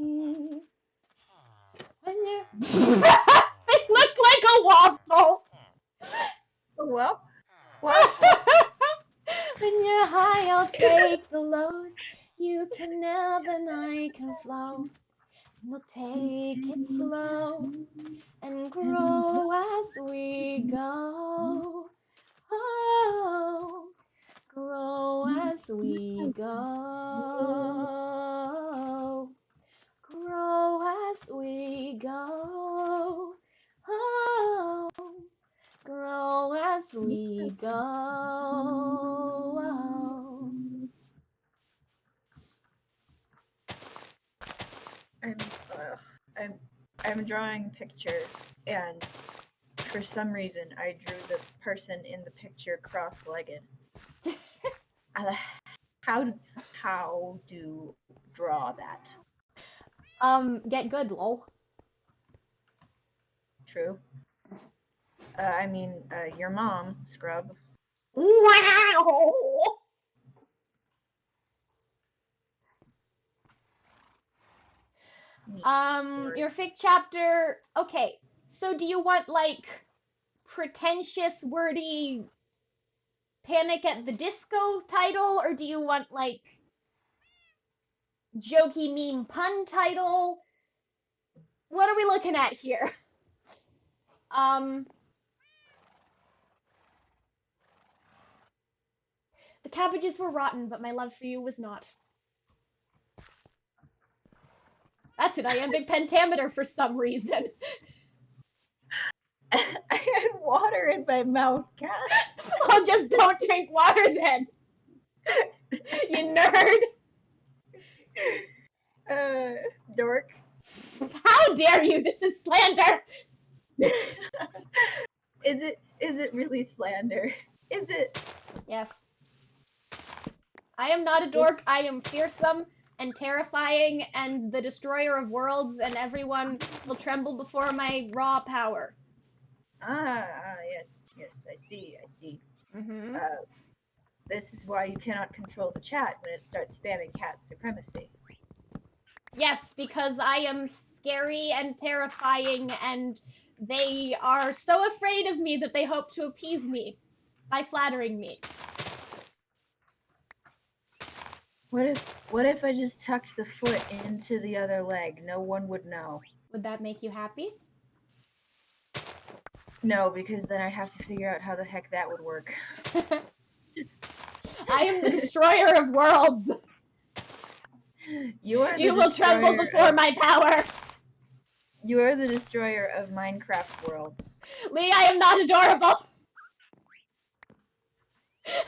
When you're they look like a waffle. Well, waffle. When you're high, I'll take the lows. You can ebb and I can flow. We'll take it slow and grow as we go. Oh, grow as we go. Grow as we go. Oh, grow as we go. I'm, ugh, I'm, I'm drawing a picture, and for some reason, I drew the person in the picture cross-legged. How, how do draw that? Get good, lol. True. I mean, your mom, Scrub. Wow. Your fic chapter. Okay, so do you want like pretentious, wordy Panic at the Disco title, or do you want like jokey meme pun title? What are we looking at here? Um, the cabbages were rotten, but my love for you was not. That's an iambic pentameter for some reason. I had water in my mouth, Cat. Well, just don't drink water then, you nerd. Dork. How dare you? This is slander. Is it really slander? Is it? Yes. I am not a dork. I am fearsome and terrifying and the destroyer of worlds, and everyone will tremble before my raw power. Yes, yes, I see. Mm-hmm. This is why you cannot control the chat when it starts spamming cat supremacy. Yes, because I am scary and terrifying, and they are so afraid of me that they hope to appease me by flattering me. What if I just tucked the foot into the other leg? No one would know. Would that make you happy? No, because then I'd have to figure out how the heck that would work. I am the destroyer of worlds. You are the You will tremble before my power. You are the destroyer of Minecraft worlds. Lee, I am not adorable.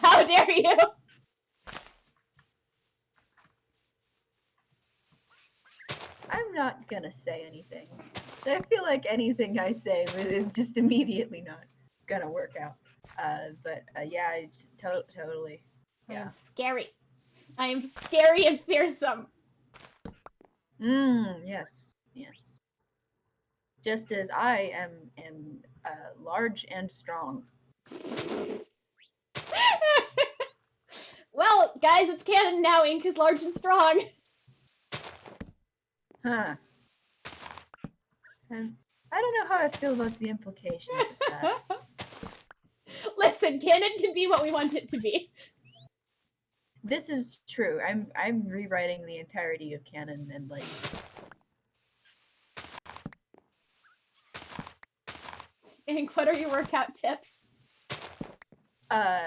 How dare you? I'm not gonna say anything. I feel like anything I say is just immediately not gonna work out. Yeah, totally. I Yeah. am scary. I am scary and fearsome. Yes, yes. Just as I am large and strong. Well, guys, it's canon now. Ink is large and strong. Huh. I don't know how I feel about the implications of that. Listen, canon can be what we want it to be. This is true. I'm rewriting the entirety of canon and like Ink, what are your workout tips? Uh,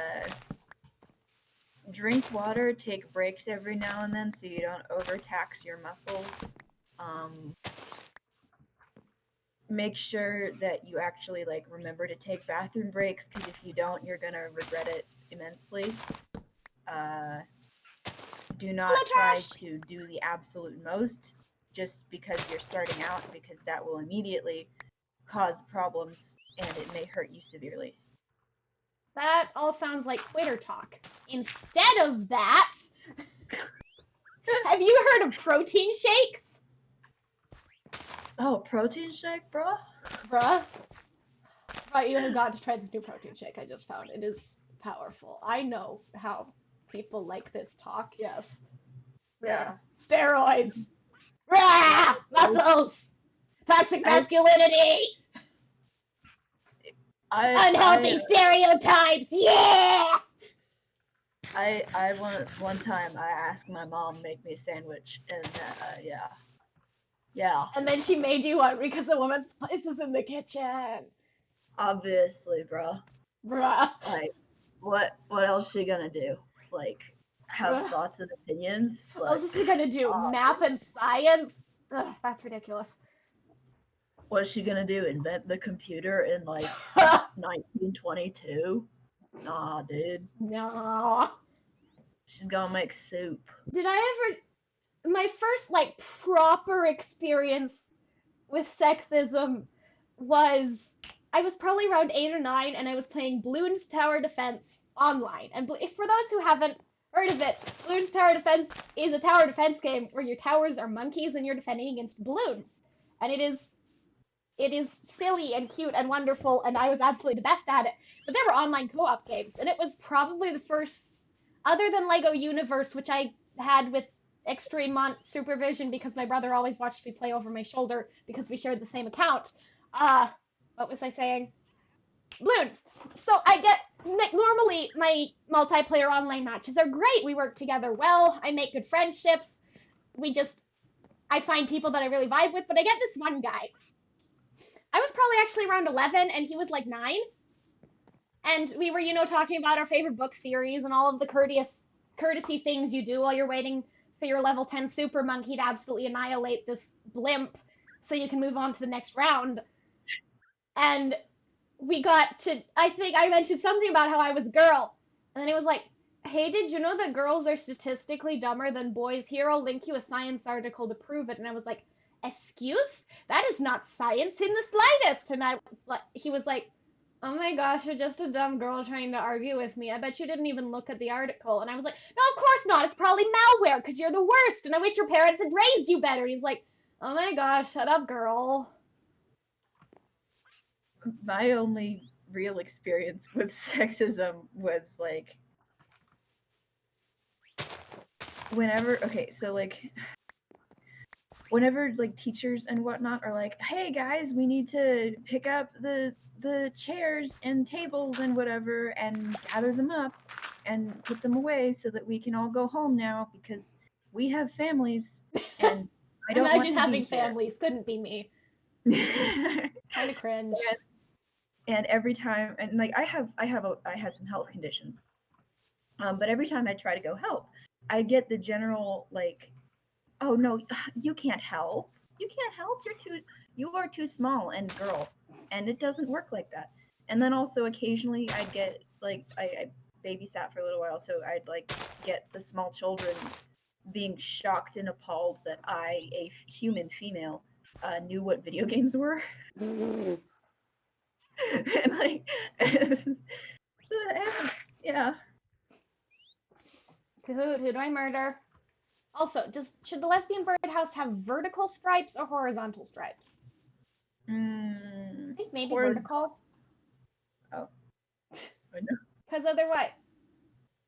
drink water, take breaks every now and then so you don't overtax your muscles. Um, make sure that you actually like remember to take bathroom breaks because if you don't, you're gonna regret it immensely. Uh, do Hello, not try trash! to do the absolute most just because you're starting out because that will immediately cause problems and it may hurt you severely. That all sounds like quitter talk. Instead of that, have you heard of protein shakes? Oh, protein shake, bro? Bruh. But you have got to try this new protein shake I just found. It is powerful. I know how people like this talk, yes. Yeah. Yeah. Steroids! Rah! Muscles! Toxic I masculinity! I Unhealthy stereotypes! Yeah! I one time I asked my mom make me a sandwich and yeah. Yeah. And then she made you one because a woman's place is in the kitchen. Obviously, bro. Bruh. Like what else she gonna do? Like have Bruh. thoughts and opinions? What else Like is she gonna do? Math and science? Ugh, that's ridiculous. what's she gonna do? Invent the computer in like 1922? Nah, dude. No. She's gonna make soup. Did I ever. My first, like, proper experience with sexism was. I was probably around 8 or 9, and I was playing Bloons Tower Defense online. And if for those who haven't heard of it, Bloons Tower Defense is a tower defense game where your towers are monkeys and you're defending against balloons. And it is silly and cute and wonderful, and I was absolutely the best at it. But there were online co-op games, and it was probably the first, other than Lego Universe, which I had with extreme supervision because my brother always watched me play over my shoulder because we shared the same account. What was I saying? Bloons. So I get normally my multiplayer online matches are great. We work together well. I make good friendships. We just I find people that I really vibe with, but I get this one guy. I was probably actually around 11 and he was like 9. And we were, talking about our favorite book series and all of the courtesy things you do while you're waiting for your level 10 super monkey to absolutely annihilate this blimp so you can move on to the next round. And we got to, I think I mentioned something about how I was a girl. And then it was like, hey, did you know that girls are statistically dumber than boys? Here, I'll link you a science article to prove it. And I was like, excuse? That is not science in the slightest. And he was like, oh my gosh, you're just a dumb girl trying to argue with me. I bet you didn't even look at the article. And I was like, no, of course not. It's probably malware because you're the worst. And I wish your parents had raised you better. He's like, oh my gosh, shut up, girl. My only real experience with sexism was like whenever like teachers and whatnot are like, hey guys, we need to pick up the chairs and tables and whatever and gather them up and put them away so that we can all go home now because we have families and I don't want Imagine to be having here. families. Couldn't be me. Kind of cringe. And every time and like I have some health conditions. But every time I try to go help, I get the general like, oh no, you can't help. You can't help. You are too small and girl. And it doesn't work like that. And then also occasionally I'd get like I babysat for a little while, so I'd like get the small children being shocked and appalled that I, a human female, knew what video games were. And like so, yeah. Who do I murder? Also, should the lesbian birdhouse have vertical stripes or horizontal stripes? I think maybe Horizontal. vertical. Oh, I know. Because otherwise,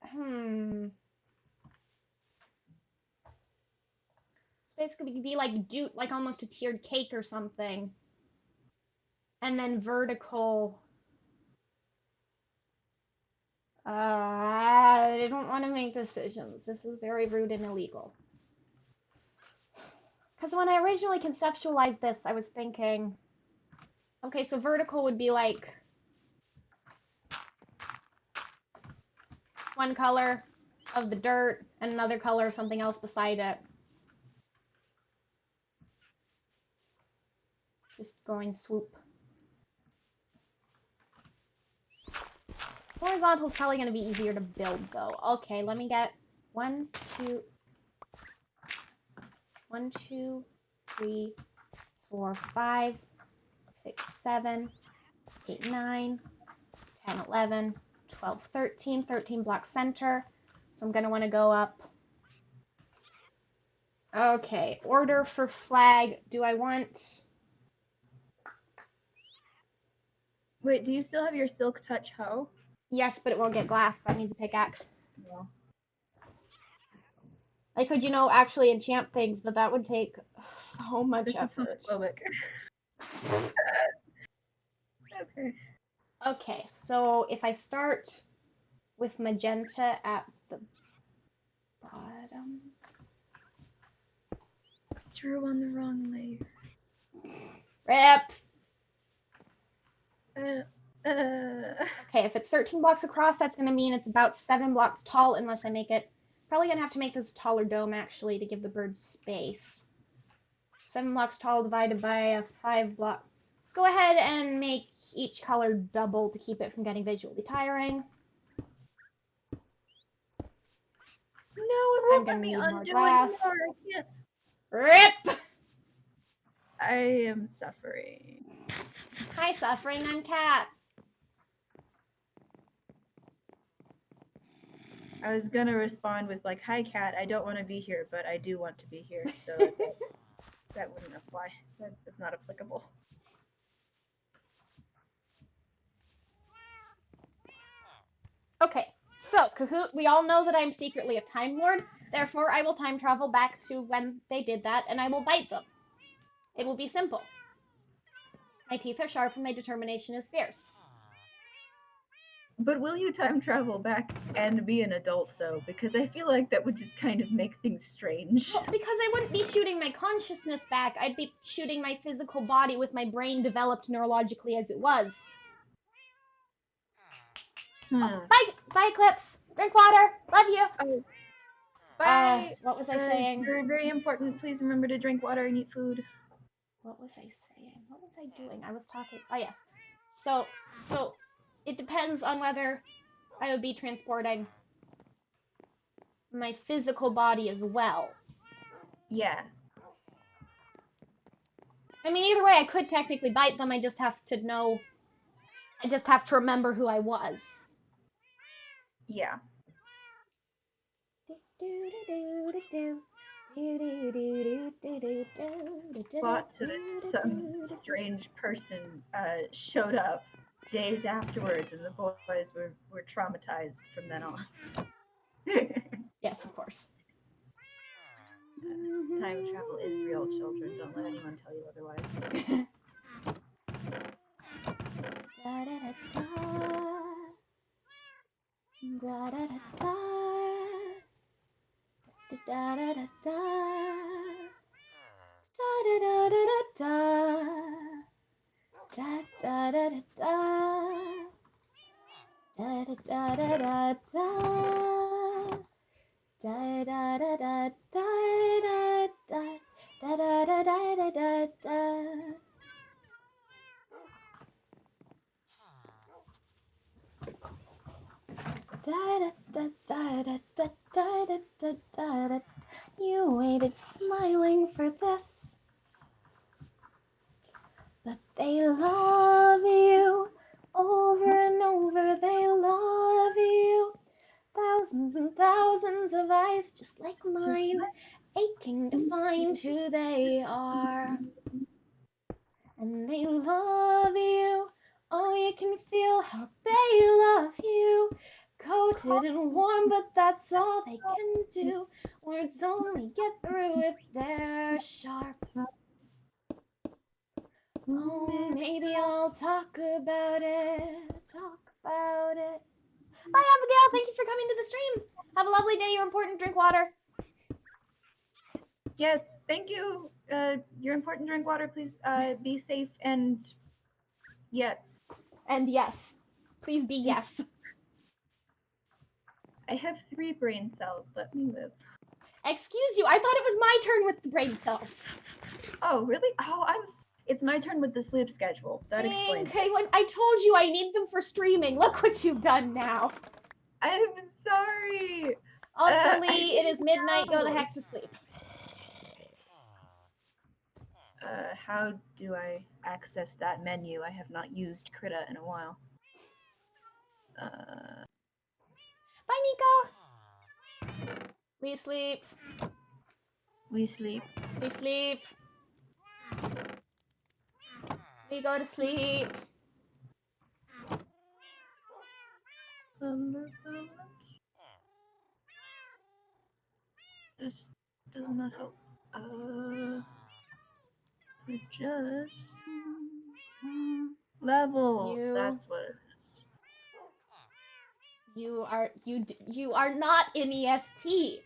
hmm. Space could be like like almost a tiered cake or something. And then vertical. I don't want to make decisions. This is very rude and illegal. Because when I originally conceptualized this, I was thinking Okay, so vertical would be like one color of the dirt and another color of something else beside it. Just going swoop. Horizontal is probably going to be easier to build, though. Okay, let me get one, two, 3, 4, 5, 6, 7, 8, 9, 10, 11, 12, 13. 13 block center. So I'm going to want to go up. Okay, order for flag. Do I want... Wait, do you still have your silk touch hoe? Yes, but it won't get glass. That needs a pickaxe. No. I could, actually enchant things, but that would take so much This is effort. homophobic. Okay. Okay, so if I start with magenta at the bottom. Drew on the wrong layer. Rip! Okay, if it's 13 blocks across, that's going to mean it's about 7 blocks tall, unless I make it... Probably going to have to make this a taller dome, actually, to give the bird space. 7 blocks tall divided by a 5 block... Let's go ahead and make each color double to keep it from getting visually tiring. No, it won't let me need more undo glass. anymore. I can't. Rip! I am suffering. Hi, suffering. I'm Cat. I was gonna respond with like, "Hi, Cat. I don't want to be here, but I do want to be here." So that wouldn't apply. That's not applicable. Okay, so Kahoot, we all know that I'm secretly a Time Lord. Therefore, I will time travel back to when they did that, and I will bite them. It will be simple. My teeth are sharp, and my determination is fierce. But will you time travel back and be an adult, though? Because I feel like that would just kind of make things strange. Well, because I wouldn't be shooting my consciousness back. I'd be shooting my physical body with my brain developed neurologically as it was. Oh, bye, Eclipse. Drink water. Love you. Oh, bye. What was I saying? Very, very important. Please remember to drink water and eat food. What was I saying? What was I doing? I was talking. Oh, yes. So it depends on whether I would be transporting my physical body as well. Yeah. I mean, either way, I could technically bite them. I just have to know. I just have to remember who I was. Yeah. Thought that some strange person showed up days afterwards, and the boys were traumatized from then on. Yes, of course. Time travel is real, children. Don't let anyone tell you otherwise. You waited smiling for this, but they love you over and over. They love you. Thousands and thousands of eyes just like mine, aching to find who they are. And they love you. Oh, you can feel how they love you. Coated and warm, but that's all they can do. Words only get through if they're sharp. Oh, maybe I'll talk about it. Talk about it. Bye, Abigail. Thank you for coming to the stream. Have a lovely day. You're important. Drink water. Yes, thank you. You're important. Drink water, please. Be safe and Yes. And yes. Please be yes. I have 3 brain cells. Let me live. Excuse you, I thought it was my turn with the brain cells. Oh, really? Oh, it's my turn with the sleep schedule. That explains Okay, it. I told you I need them for streaming. Look what you've done now. I'm sorry. Also, I Lee, it is didn't midnight. Go the know. heck to sleep. How do I access that menu? I have not used Krita in a while. Bye, Nico. We sleep. We sleep. We sleep. We go to sleep. This does not help. Adjust level. That's what it is. You are not in EST.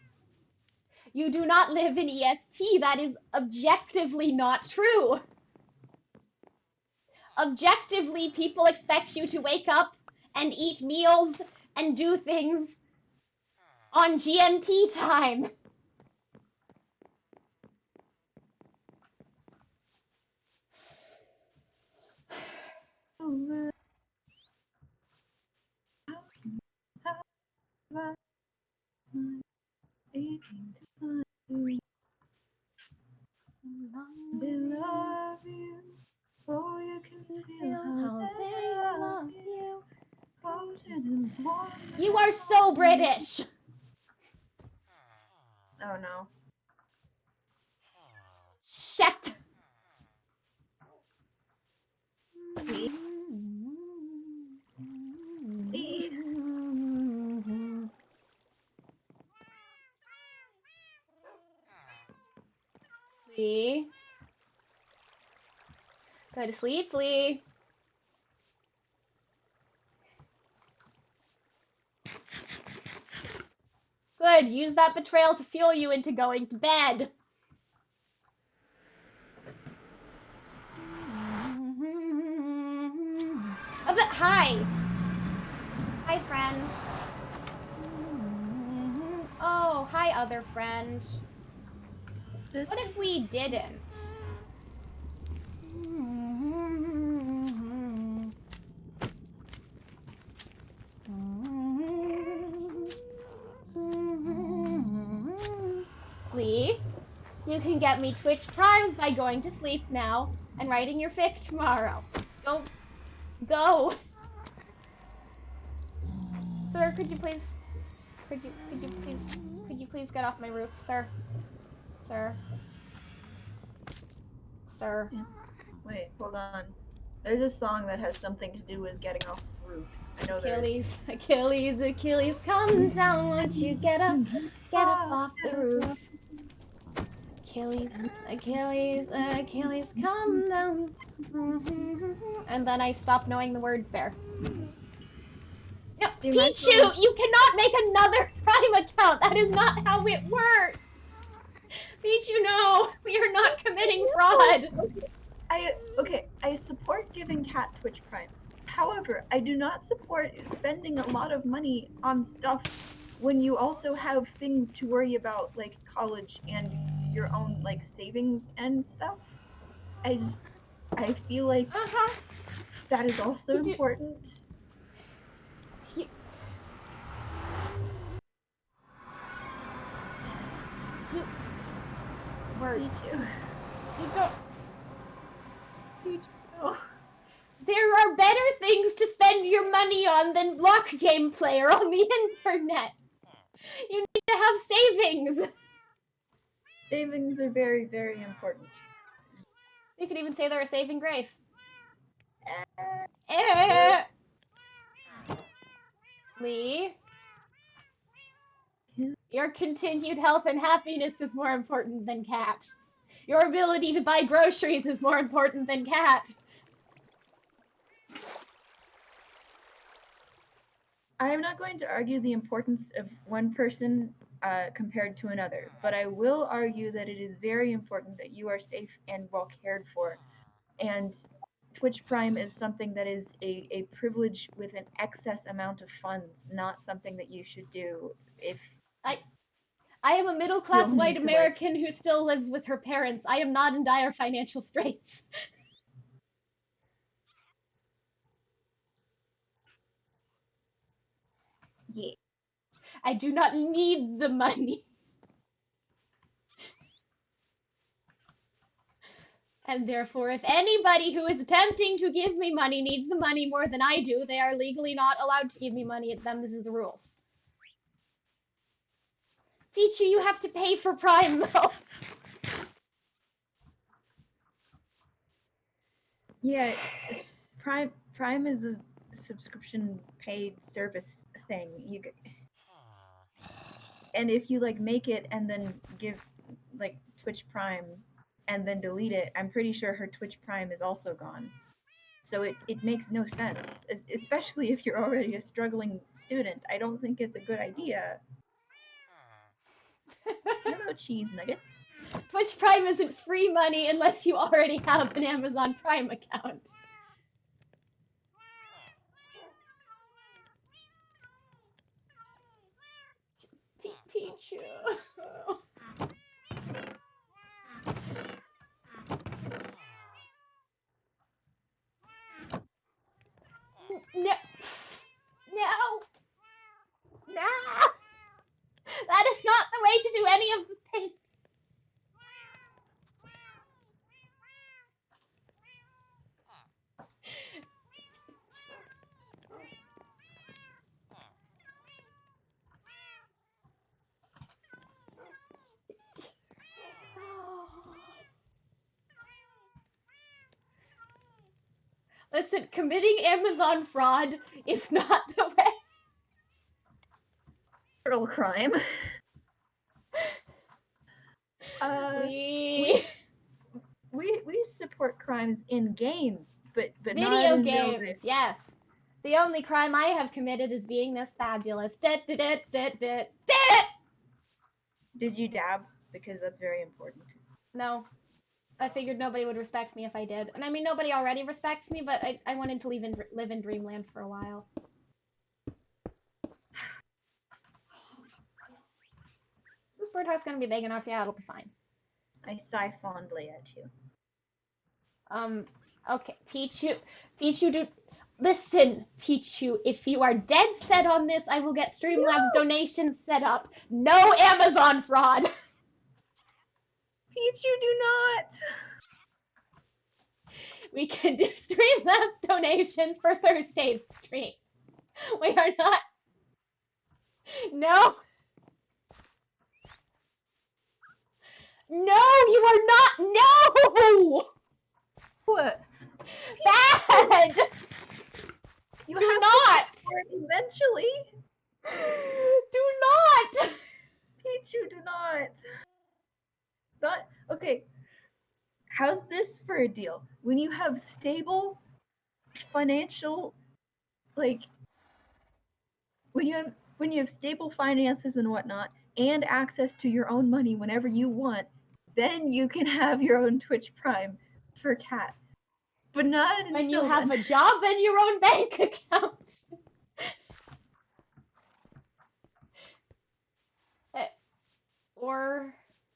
You do not live in EST. That is objectively not true. Objectively, people expect you to wake up and eat meals and do things on GMT time. They love you. Oh, you can feel how they love you. You are so British. Oh no. Shit. Lee? Lee? Lee. Go to sleep, Lee. Good. Use that betrayal to fuel you into going to bed. Hi. Hi, friend. Oh, hi, other friend. What if we didn't? Lee, you can get me Twitch Primes by going to sleep now and writing your fic tomorrow. Don't go. Sir, could you please get off my roof, sir? Sir. Sir. Wait, hold on. There's a song that has something to do with getting off roofs. I know there is. Achilles, Achilles, come down, won't you get up off the roof. Achilles, Achilles, Achilles, come down. And then I stopped knowing the words there. No, See, Pichu, you cannot make another Prime account. That is not how it works. Pichu, no, we are not committing fraud. I support giving Cat Twitch Primes. However, I do not support spending a lot of money on stuff when you also have things to worry about, like college and your own like savings and stuff. I feel like that is also important. You don't. No. There are better things to spend your money on than block game player on the internet. You need to have savings. Savings are very, very important. You could even say they're a saving grace. Lee, your continued health and happiness is more important than Cat. Your ability to buy groceries is more important than Cat. I am not going to argue the importance of one person compared to another, but I will argue that it is very important that you are safe and well cared for. And Twitch Prime is something that is a privilege with an excess amount of funds, not something that you should do if I am a you middle-class still white need to like. American who still lives with her parents. I am not in dire financial straits. Yeah. I do not need the money. And therefore, if anybody who is attempting to give me money needs the money more than I do, they are legally not allowed to give me money at them. This is the rules. Pichu, you have to pay for Prime, though. Yeah, Prime is a subscription paid service thing. And if you like make it and then give like Twitch Prime and then delete it, I'm pretty sure her Twitch Prime is also gone. So it makes no sense, especially if you're already a struggling student. I don't think it's a good idea. Hello, cheese nuggets. Twitch Prime isn't free money unless you already have an Amazon Prime account. Pichu. No. No. No. That is not the way to do any of the things. Listen, committing Amazon fraud is not the way. Turtle crime. We we support crimes in games, but not video in real games, life. yes. The only crime I have committed is being this fabulous. Did you dab? Because that's very important. No, I figured nobody would respect me if I did. And I mean, nobody already respects me, but I wanted to live in Dreamland for a while. This birdhouse gonna be big enough? Yeah, it'll be fine. I sigh fondly at you. Okay, Pichu, listen, Pichu, if you are dead set on this, I will get Streamlabs donations set up. No Amazon fraud! Pichu, do not! We can do Streamlabs donations for Thursday's stream. We are not. No! No, you are not! No! What? Bad! You Do have not! to support eventually! Do not! Pichu, do not! Not okay. How's this for a deal? When you have stable financial, like when you have stable finances and whatnot, and access to your own money whenever you want, then you can have your own Twitch Prime for Cat. But not until When you have then. a job and your own bank account.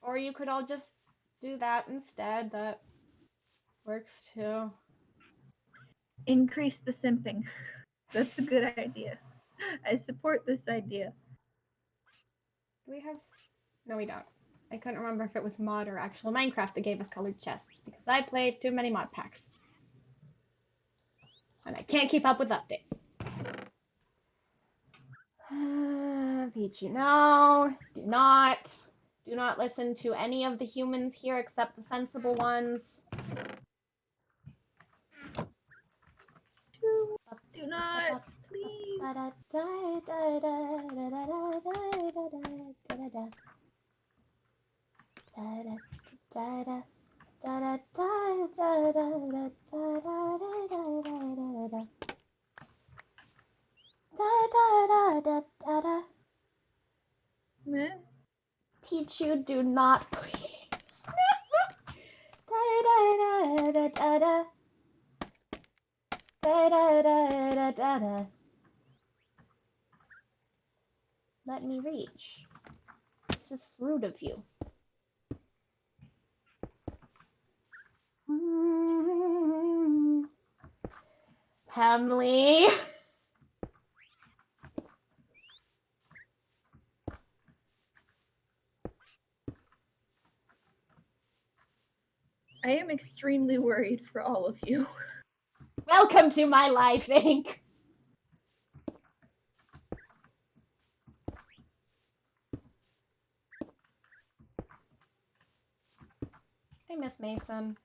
Or you could all just do that instead. That works too. Increase the simping. That's a good idea. I support this idea. Do we have? No, we don't. I couldn't remember if it was mod or actual Minecraft that gave us colored chests because I played too many mod packs. And I can't keep up with updates. Pichu, no. Do not. Do not listen to any of the humans here except the sensible ones. Do not, please. Meh. Pichu, do not, please. Da da da da da da. Let me reach. This is rude of you. Hamley. I am extremely worried for all of you. Welcome to my life, Inc. Hey, Miss Mason.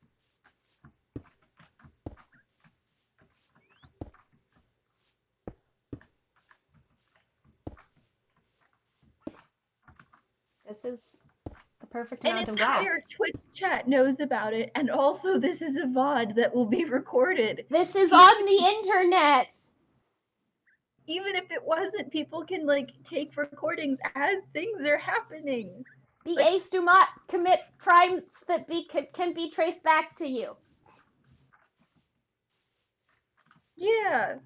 This is the perfect An amount of entire glass. Twitch chat knows about it, and also this is a VOD that will be recorded. This is People, on the internet! even if it wasn't, people can like take recordings as things are happening. The Like, Ace do not commit crimes that can be traced back to you. yeah.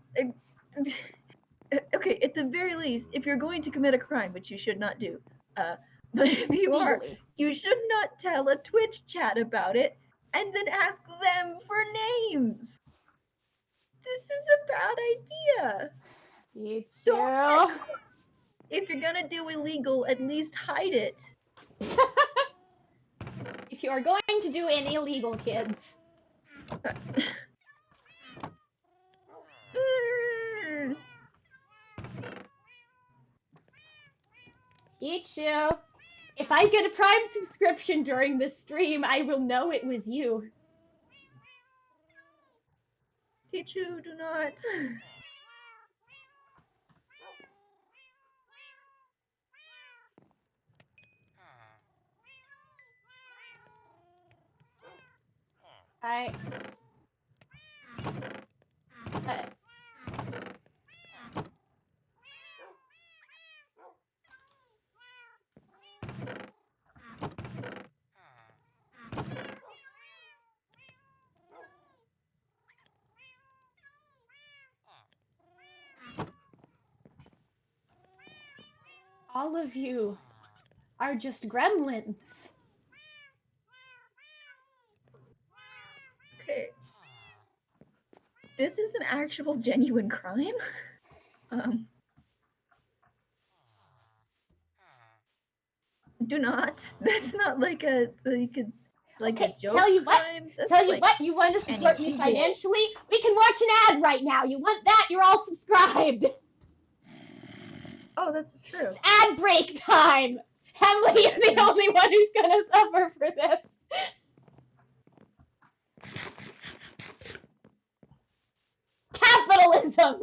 Okay, at the very least, if you're going to commit a crime, which you should not do, but if you are, Legally. you should not tell a Twitch chat about it and then ask them for names. This is a bad idea. You Don't too. get caught. If you're gonna do illegal, at least hide it. If you are going to do any illegal, kids. Pichu. If I get a Prime subscription during this stream, I will know it was you. Pichu, do not. I... all of you are just gremlins. Okay. This is an actual genuine crime. Do not. That's not like a Okay, joke tell you what. crime. That's Tell you like what, you want to an support me illegal. financially? We can watch an ad right now. You want that? You're all subscribed. Oh, that's true. It's ad break time. Emily, Wait, you're the only one who's gonna suffer for this. Capitalism.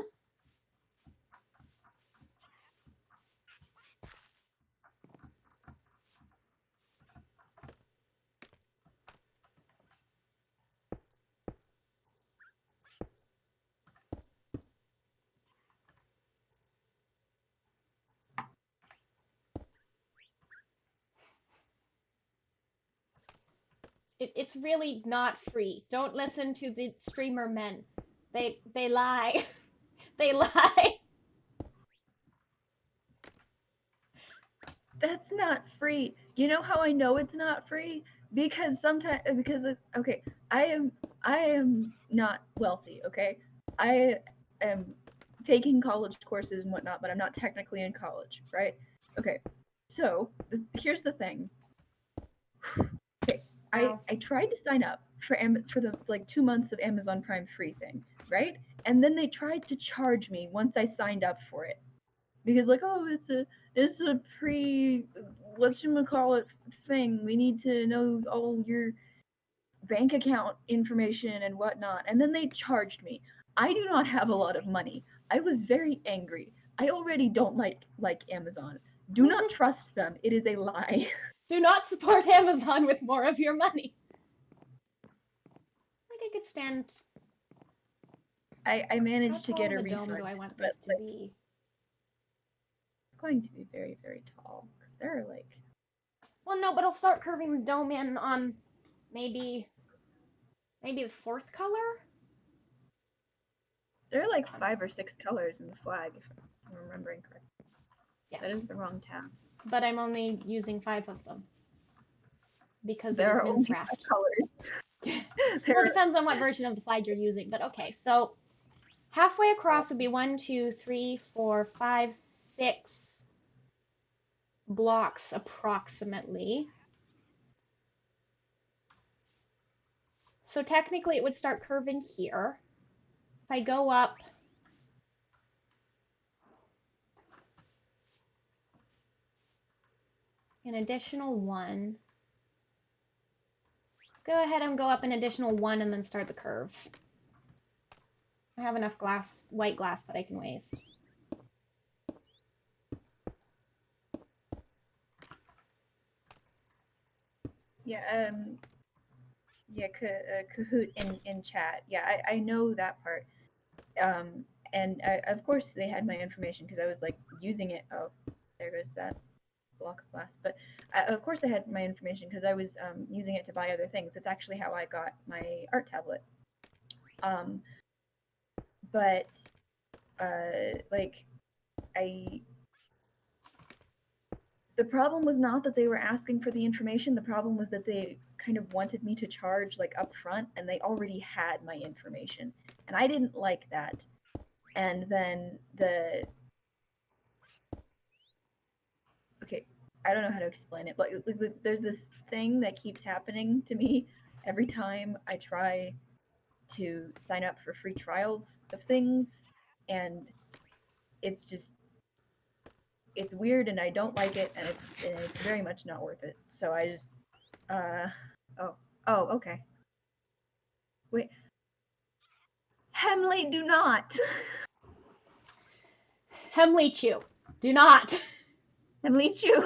It's really not free. Don't listen to the streamer men. They lie. They lie. That's not free. You know how I know it's not free? Because sometimes okay, I am not wealthy, okay? I am taking college courses and whatnot, but I'm not technically in college, right? Okay. So, here's the thing. Okay, I tried to sign up for the like 2 months of Amazon Prime free thing, right? And then they tried to charge me once I signed up for it. Because like, oh, it's a pre whatchamacallit thing. We need to know all your bank account information and whatnot. And then they charged me. I do not have a lot of money. I was very angry. I already don't like Amazon. Do not trust them. It is a lie. Do not support Amazon with more of your money. Like I could stand. I How managed to tall get of a a dome refund, do I want but this to like be? it's going to be very, very tall because there are like Well, no, but I'll start curving the dome in on maybe the fourth color. There are like 5 or 6 colors in the flag, if I'm remembering correctly. Yes. That is the wrong tab. But I'm only using 5 of them. Because there it is are only 5 Minecraft. colors. Well, it depends on what version of the flag you're using. But okay, so halfway across would be 1, 2, 3, 4, 5, 6 blocks approximately. So technically it would start curving here. If I go up an additional 1, go ahead and go up an additional 1 and then start the curve. I have enough glass, white glass that I can waste. Yeah, yeah, Kahoot in chat. Yeah, I know that part. And of course they had my information because I was like using it. Oh, there goes that block of glass. But of course they had my information because I was using it to buy other things. That's actually how I got my art tablet. But like the problem was not that they were asking for the information. The problem was that they kind of wanted me to charge like up front, and they already had my information, and I didn't like that. And then okay, I don't know how to explain it, but there's this thing that keeps happening to me every time I try to sign up for free trials of things, and it's just it's weird, and I don't like it, and it's very much not worth it. So I just oh okay. Wait, Hemley, do not. Hemley Chew, do not. Hemley Chew.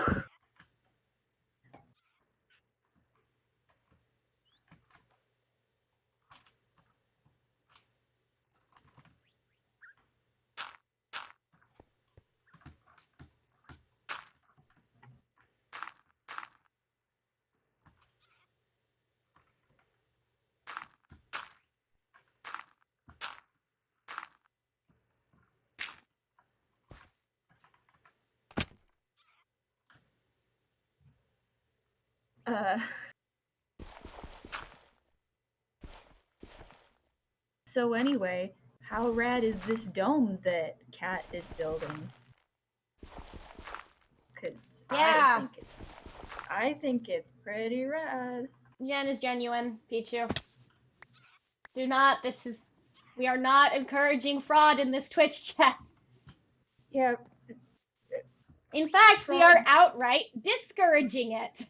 So anyway, how rad is this dome that Kat is building? Because Yeah. I think it's pretty rad. Jen is genuine, Pichu. Do not, we are not encouraging fraud in this Twitch chat. Yeah. In fact, we are outright discouraging it.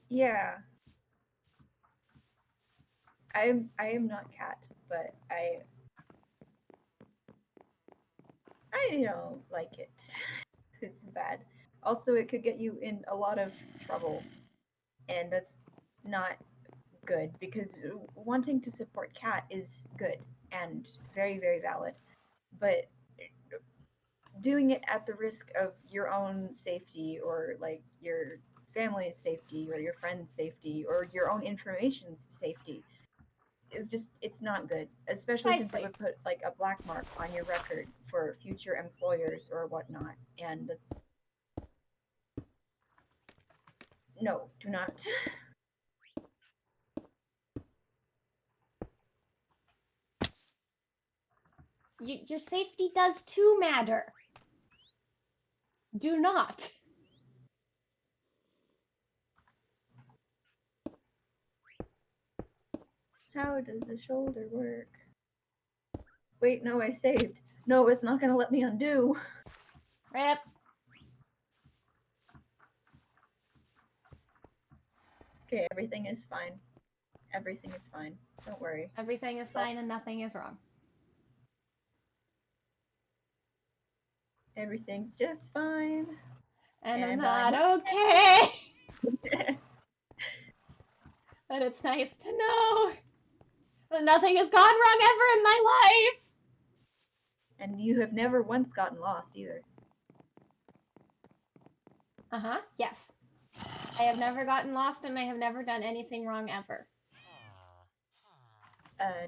Yeah. I am not Kat, but I don't like it. It's bad. Also, it could get you in a lot of trouble, and that's not good because wanting to support Kat is good and very, very valid, but doing it at the risk of your own safety or like your family's safety or your friend's safety or your own information's safety is just it's not good, especially since it would put like a black mark on your record for future employers or whatnot, and that's no, do not. Your safety does too matter. Do not. How does the shoulder work? Wait, no, I saved. No, it's not gonna let me undo. Rip. Okay, everything is fine. Everything is fine. Don't worry. Everything is fine and nothing is wrong. Everything's just fine. And I'm not okay. But it's nice to know that nothing has gone wrong ever in my life. And you have never once gotten lost either. Yes. I have never gotten lost and I have never done anything wrong ever.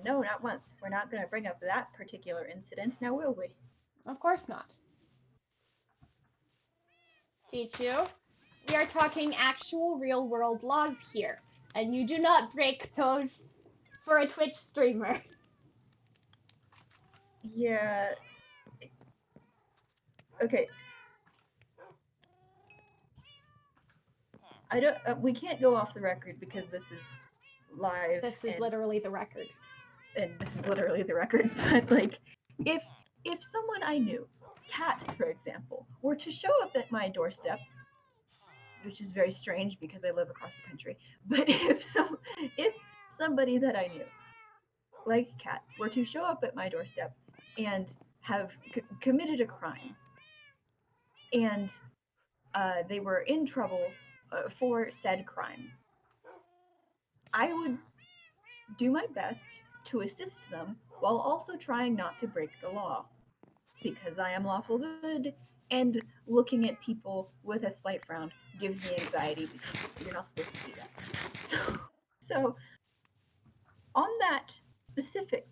No, not once. We're not going to bring up that particular incident, now will we? Of course not. Pichu, we are talking actual real world laws here, and you do not break those for a Twitch streamer. Yeah. Okay. I don't. We can't go off the record because this is live. This is and literally the record. and this is literally the record. But like, if someone I knew, Cat, for example, were to show up at my doorstep, which is very strange because I live across the country, but if somebody that I knew, like Cat, were to show up at my doorstep and have committed a crime, and they were in trouble for said crime, I would do my best to assist them while also trying not to break the law, because I am lawful good, and looking at people with a slight frown gives me anxiety because you're not supposed to do that. So on that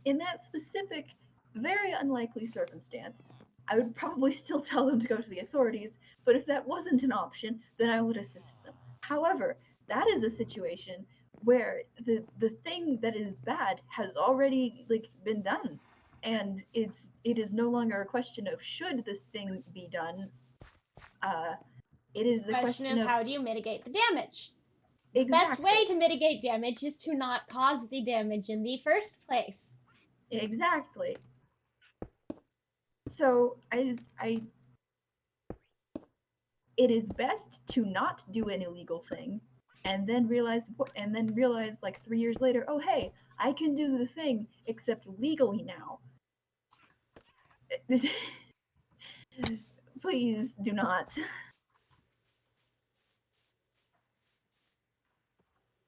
in that specific, very unlikely circumstance, I would probably still tell them to go to the authorities, but if that wasn't an option, then I would assist them. However, that is a situation where the thing that is bad has already like been done, and it is no longer a question of should this thing be done. It is The a question question is, of how do you mitigate the damage? The best exactly, way to mitigate damage is to not cause the damage in the first place. exactly. So it is best to not do an illegal thing and then realize like 3 years later, oh hey, I can do the thing except legally now. Please do not.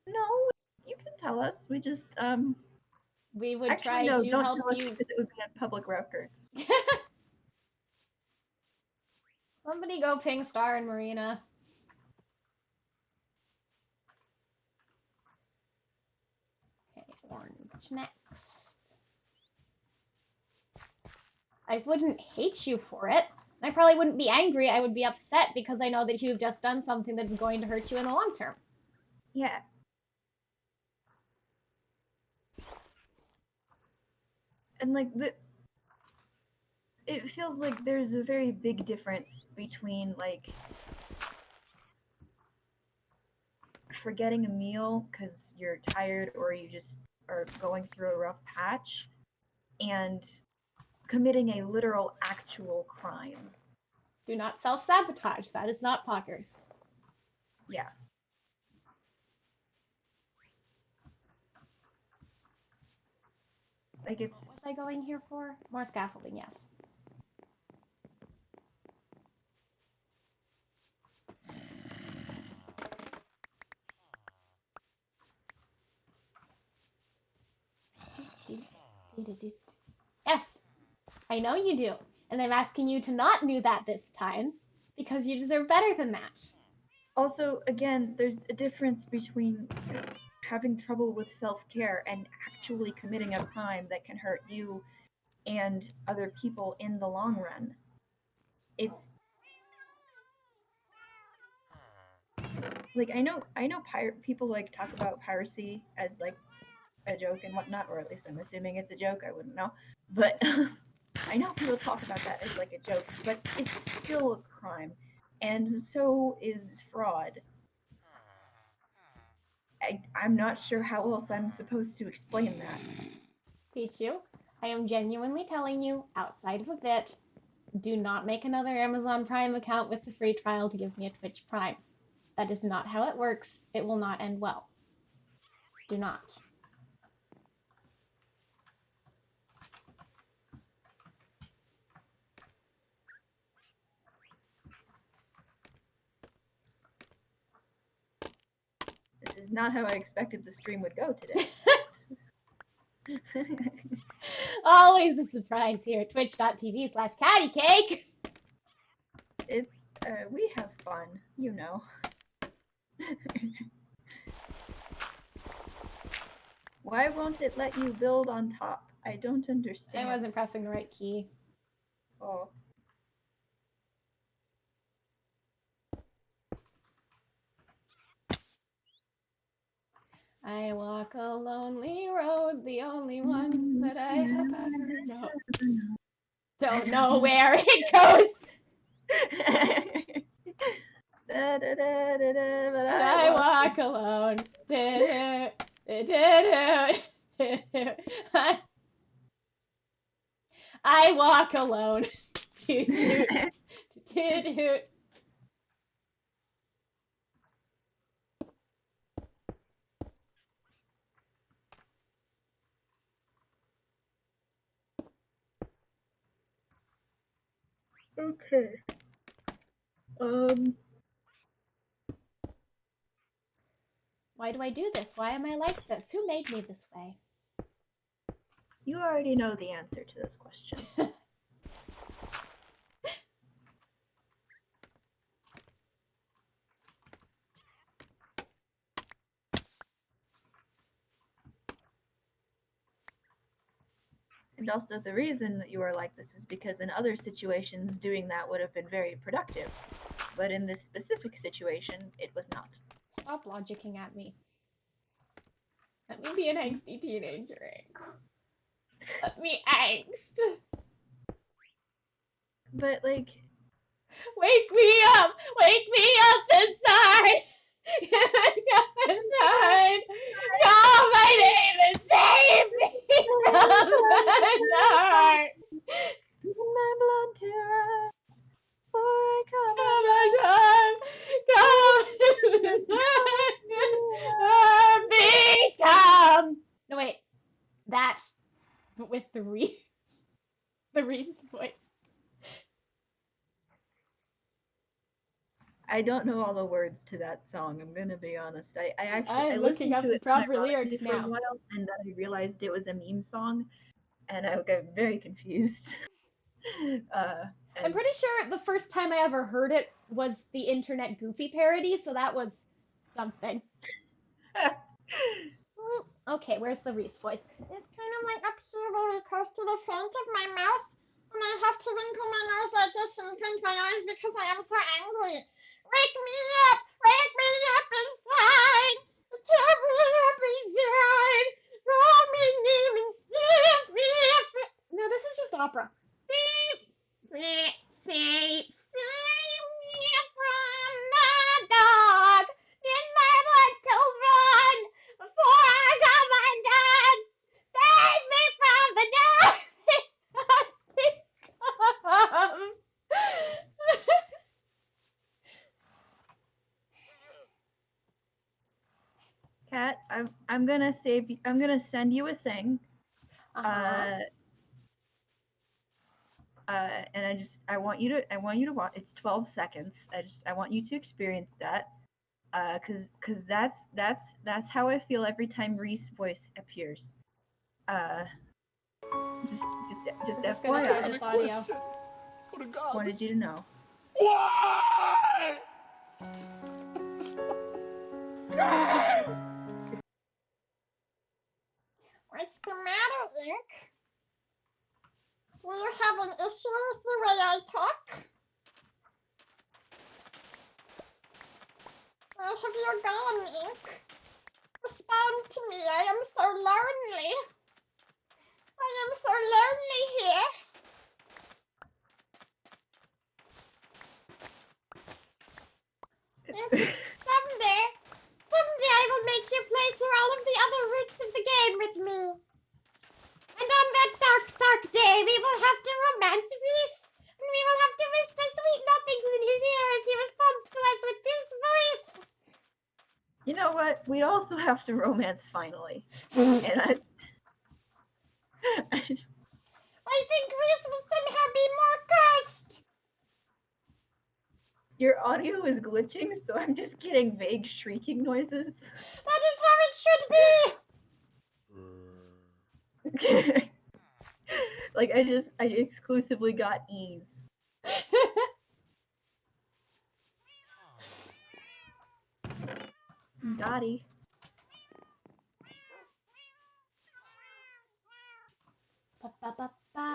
No, you can tell us. We just We would actually try no, to don't help tell us you. because it would be on public records. Somebody go ping Star and Marina. Okay, orange next. I wouldn't hate you for it. I probably wouldn't be angry. I would be upset because I know that you've just done something that is going to hurt you in the long term. Yeah. And like it feels like there's a very big difference between like forgetting a meal because you're tired or you just are going through a rough patch and committing a literal actual crime. Do not self sabotage. That is not poggers. Yeah. Like it's What was I going here for? More scaffolding, yes. Yes, I know you do. And I'm asking you to not do that this time because you deserve better than that. also, again, there's a difference between having trouble with self-care and actually committing a crime that can hurt you and other people in the long run. It's like I know people like talk about piracy as like a joke and whatnot, or at least I'm assuming it's a joke. I wouldn't know, but I know people talk about that as like a joke, but it's still a crime, and so is fraud. I'm not sure how else I'm supposed to explain that. Pichu, I am genuinely telling you, outside of a bit, do not make another Amazon Prime account with the free trial to give me a Twitch Prime. That is not how it works. It will not end well. Do not. This is not how I expected the stream would go today. Always a surprise here at twitch.tv/cattycake. It's we have fun, you know. Why won't it let you build on top? I don't I understand. wasn't pressing the right key. Oh. I walk a lonely road, the only one that I have ever known. Don't know where it goes, But but I I walk. walk alone. I walk alone. Toot toot toot toot. Okay. Um. Why do I do this? Why am I like this? Who made me this way? You already know the answer to those questions. And also, the reason that you are like this is because in other situations, doing that would have been very productive. But in this specific situation, it was not. Stop logicking at me. Let me be an angsty teenager. Let me angst. But, like, Wake me up! Wake me up inside! Wake up inside! Call my name and save me from the dark! my blood to rest, for I Come on, come! Become! No, wait. That's with the Reese voice. I don't know all the words to that song. I'm gonna be honest. I I'm looking listened up to the it proper unironically lyrics for a now. while, and then I realized it was a meme song, and I got very confused. uh, I'm and pretty sure the first time I ever heard it was the internet Goofy parody, so that was something. Okay, where's the Reese voice? It's kind of like up here very close to the front of my mouth, and I have to wrinkle my nose like this and clench my eyes because I am so angry. Wake me up! Wake me up inside! Tear me up inside! Call me name and save me up. No, this is just opera. Save me from the dog. In my blood to run before I come undone. Save me from the dark. Kat, I'm gonna save. I'm gonna send you a thing. Uh-huh. Uh, and I want you to watch. It's 12 seconds. I want you to experience that. Cause that's how I feel every time Reese's voice appears. Uh, just We're just gonna hear FYI. this audio. Wanted you to know. Why? What's the matter, Ink? Do you have an issue with the way I talk? Where have you gone, Ink? Respond to me. I am so lonely. I am so lonely here. Someday I will make you play through all of the other routes of the game with me. And on that dark, dark day, we will have to romance Reese. And we will have to whisper sweet nothings in his ear as he responds to us with his voice. You know what? We'd also have to romance finally. And I just I think Reese will somehow be more cursed. your audio is glitching, so I'm just getting vague shrieking noises. That is how it should be. Like I exclusively got E's. Dottie. Ba ba ba ba.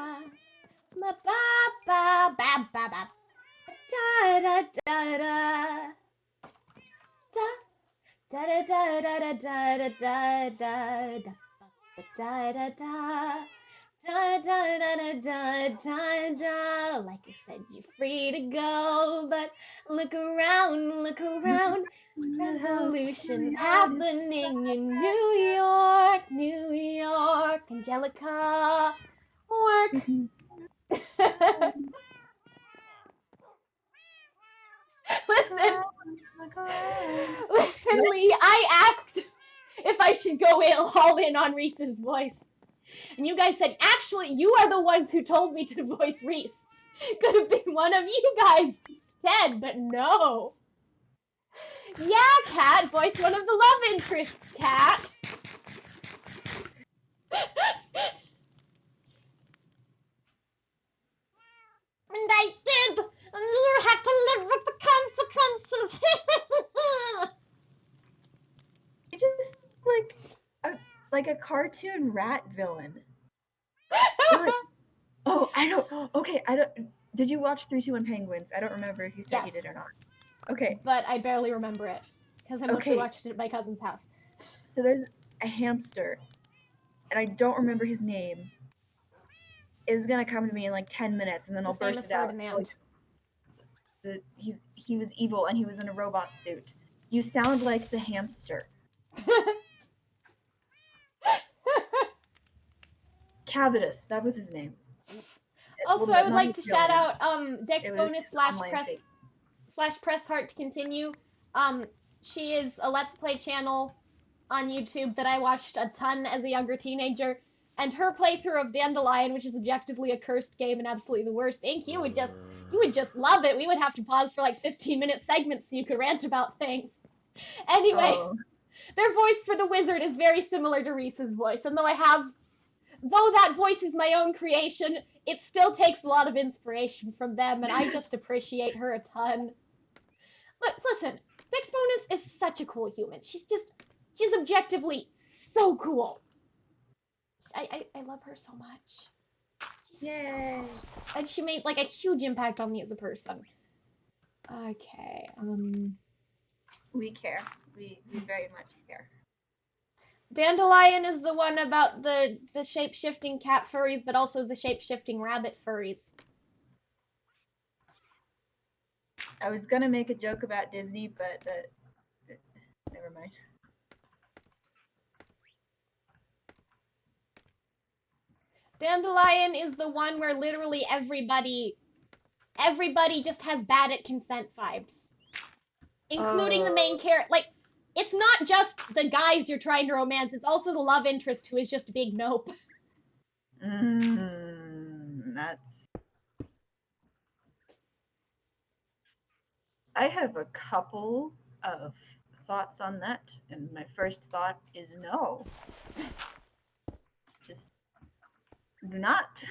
Ba ba ba ba ba ba. Da da da da. Da da da da da da da da da da. Da da da. Da da da da da da da. Like I said, you're free to go, but look around, look around. Revolution's happening in New York, New York. Angelica, work. Listen, listen, Lee. I asked if I should go all in on Reese's voice, and you guys said, actually, you are the ones who told me to voice Reese. Could have been one of you guys instead, but no. Yeah, Cat, voice one of the love interests, Cat. And I did, and you had to live with the consequences. It's just like a cartoon rat villain. Like, oh, I don't. Okay, I don't. Did you watch 321 Penguins? I don't remember if you said Yes. you did or not. Okay. But I barely remember it because I mostly Okay. watched it at my cousin's house. So there's a hamster, and I don't remember his name. It's gonna come to me in like 10 minutes, and then I'll The same burst as it out. Ferdinand. He was evil, and he was in a robot suit. You sound like the hamster. Cavitus, that was his name. Also, Well, I would not like his to real shout name. out Dex It was bonus his online fake. slash press heart to continue. She is a Let's Play channel on YouTube that I watched a ton as a younger teenager, and her playthrough of Dandelion, which is objectively a cursed game and absolutely the worst. Ink, you would just love it. We would have to pause for like 15-minute segments so you could rant about things. Anyway, their voice for the wizard is very similar to Reese's voice, and though that voice is my own creation, it still takes a lot of inspiration from them, and I just appreciate her a ton. Listen, Bix Bonus is such a cool human. She's objectively so cool. I love her so much. Yay! And she made like a huge impact on me as a person. Okay, We care. We very much care. Dandelion is the one about the shape-shifting cat furries, but also the shape-shifting rabbit furries. I was gonna make a joke about Disney, but never mind. Dandelion is the one where literally everybody just has bad at consent vibes. Including the main character. Like, it's not just the guys you're trying to romance, it's also the love interest who is just a big nope. That's... I have a couple of thoughts on that, and my first thought is no. Just do not.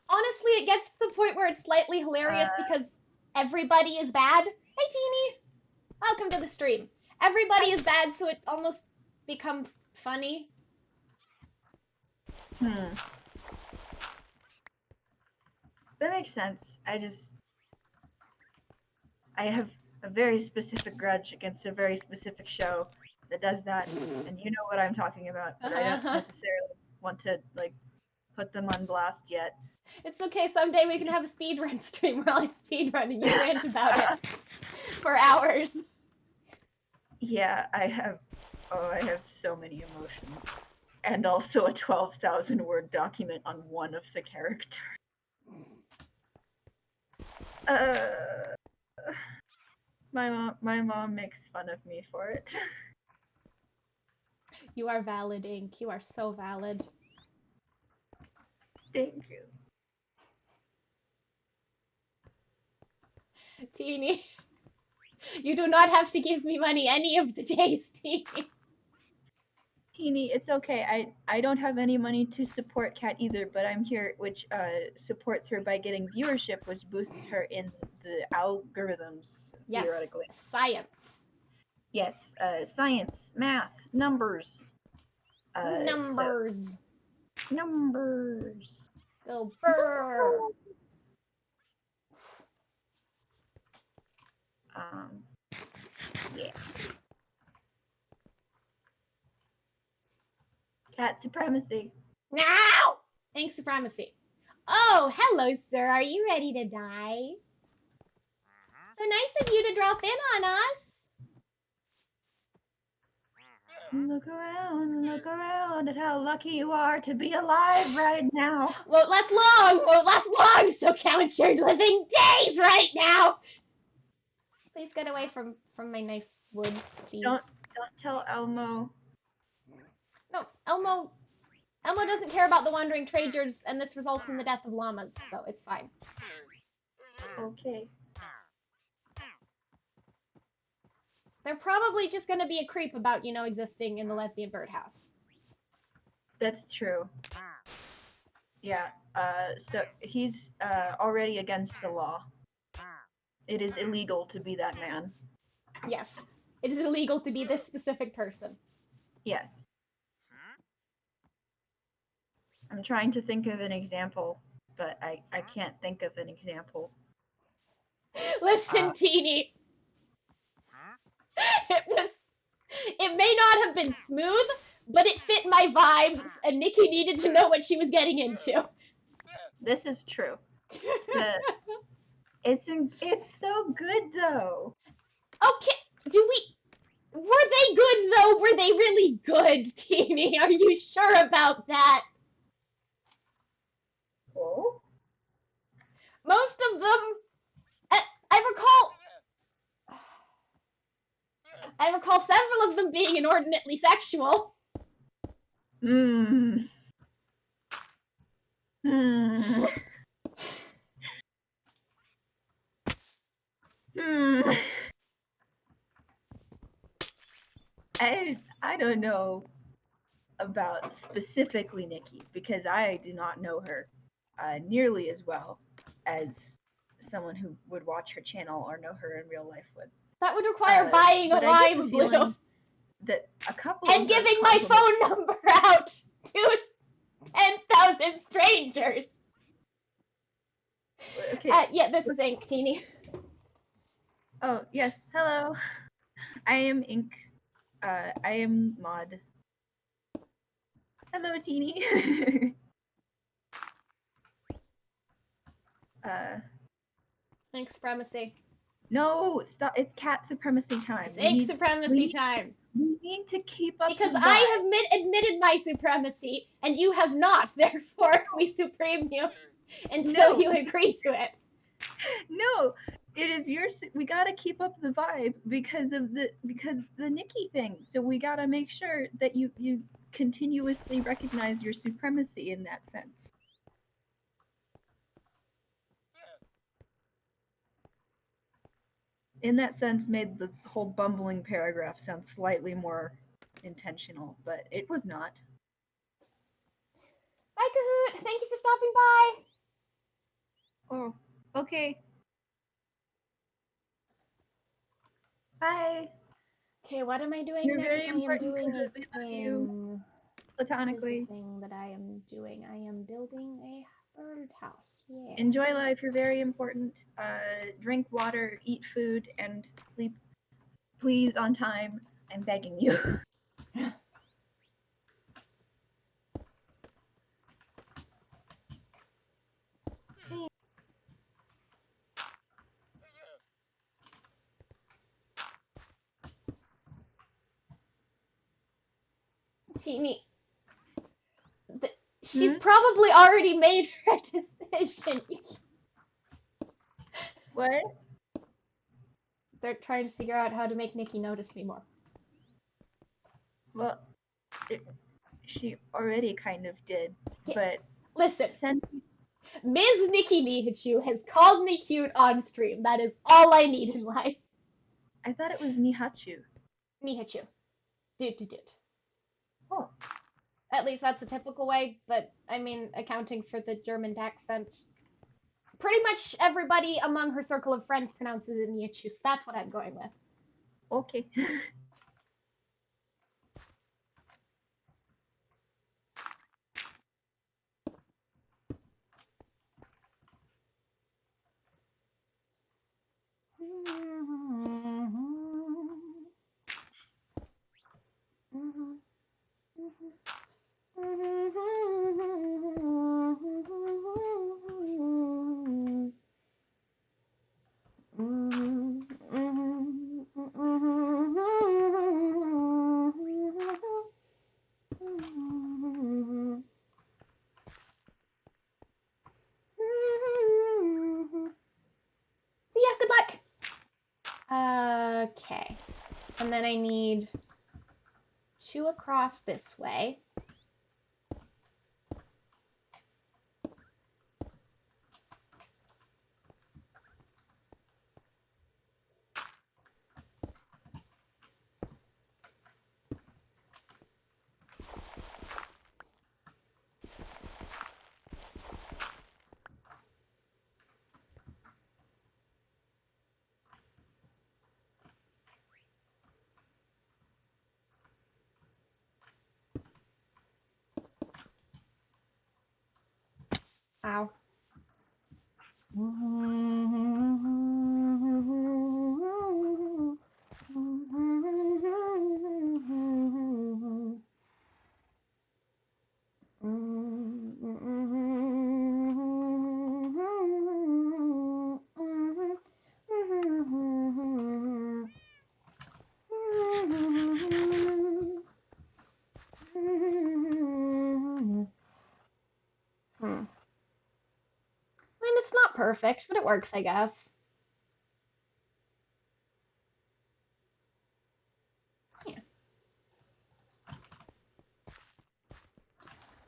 Honestly, it gets to the point where it's slightly hilarious because everybody is bad. Hey, Teeny! Welcome to the stream. Everybody is bad, so it almost becomes funny. That makes sense. I have a very specific grudge against a very specific show that does that, and you know what I'm talking about, but I don't necessarily want to, like, put them on blast yet. It's okay, someday we can have a speedrun stream where I speedrun and you rant about it for hours. Yeah, I have so many emotions. And also a 12,000 word document on one of the characters. My mom makes fun of me for it. You are valid, Ink. You are so valid. Thank you. Teeny. You do not have to give me money any of the days, Teeny. Teeny, it's okay. I don't have any money to support Kat either, but I'm here, which supports her by getting viewership, which boosts her in the algorithms, yes, theoretically. Science. Yes, science, math, numbers. Numbers. Numbers. Go burr. Yeah. Cat supremacy. Now! Thanks, supremacy. Oh, hello, sir. Are you ready to die? So nice of you to drop in on us. Look around at how lucky you are to be alive right now. Won't last long, so count your living days right now. Please get away from my nice wood, please. Don't tell Elmo. No, Elmo doesn't care about the wandering traders, and this results in the death of llamas, so it's fine. Okay. They're probably just gonna be a creep about, existing in the lesbian birdhouse. That's true. Yeah. So he's already against the law. It is illegal to be that man. Yes. It is illegal to be this specific person. Yes. I'm trying to think of an example, but I can't think of an example. Listen, Teeny. It may not have been smooth, but it fit my vibes, and Nikki needed to know what she was getting into. This is true. It's so good though. Okay, were they good though? Were they really good, Teeny? Are you sure about that? Oh? Most of them, I recall several of them being inordinately sexual. Mmm. Hmm. Hmm. I don't know about specifically Nikki because I do not know her nearly as well as someone who would watch her channel or know her in real life would. That would require buying a But I get lime the glue feeling that a couple and of those giving my compliments. phone number out to 10,000 strangers. Okay. Yeah, this is Ink, Teeny. Oh yes, hello. I am Ink. I am Mod. Hello, Teeny. Ink supremacy. No, stop! It's cat supremacy time. It's Ink supremacy time. We need to keep up Because the vibe. I have admitted my supremacy, and you have not. Therefore, we supreme you until you agree to it. No, it is yours. We gotta keep up the vibe because the Nikki thing. So we gotta make sure that you continuously recognize your supremacy in that sense. In that sense, made the whole bumbling paragraph sound slightly more intentional, but it was not. Bye, Kahoot. Thank you for stopping by. Oh, okay. Bye. Okay, what am I doing You're next? very I am important. doing a We love you thing. What is platonically. the thing that I am doing? I am building a birdhouse. Yes. Enjoy life. You're very important. Drink water, eat food, and sleep, please, on time. I'm begging you. Teeny. She's probably already made her decision. What? They're trying to figure out how to make Nikki notice me more. Well, she already kind of did, but listen. Since Ms. Nikki Nihachu has called me cute on stream. That is all I need in life. I thought it was Nihachu. Nihachu. Doot. Oh. At least that's the typical way, but I mean, accounting for the German accent, pretty much everybody among her circle of friends pronounces it Nihachu, so that's what I'm going with. Okay. See ya, good luck. Okay. And then I need 2 across this way. Ow. I mean, it's not perfect, but it works, I guess. Yeah.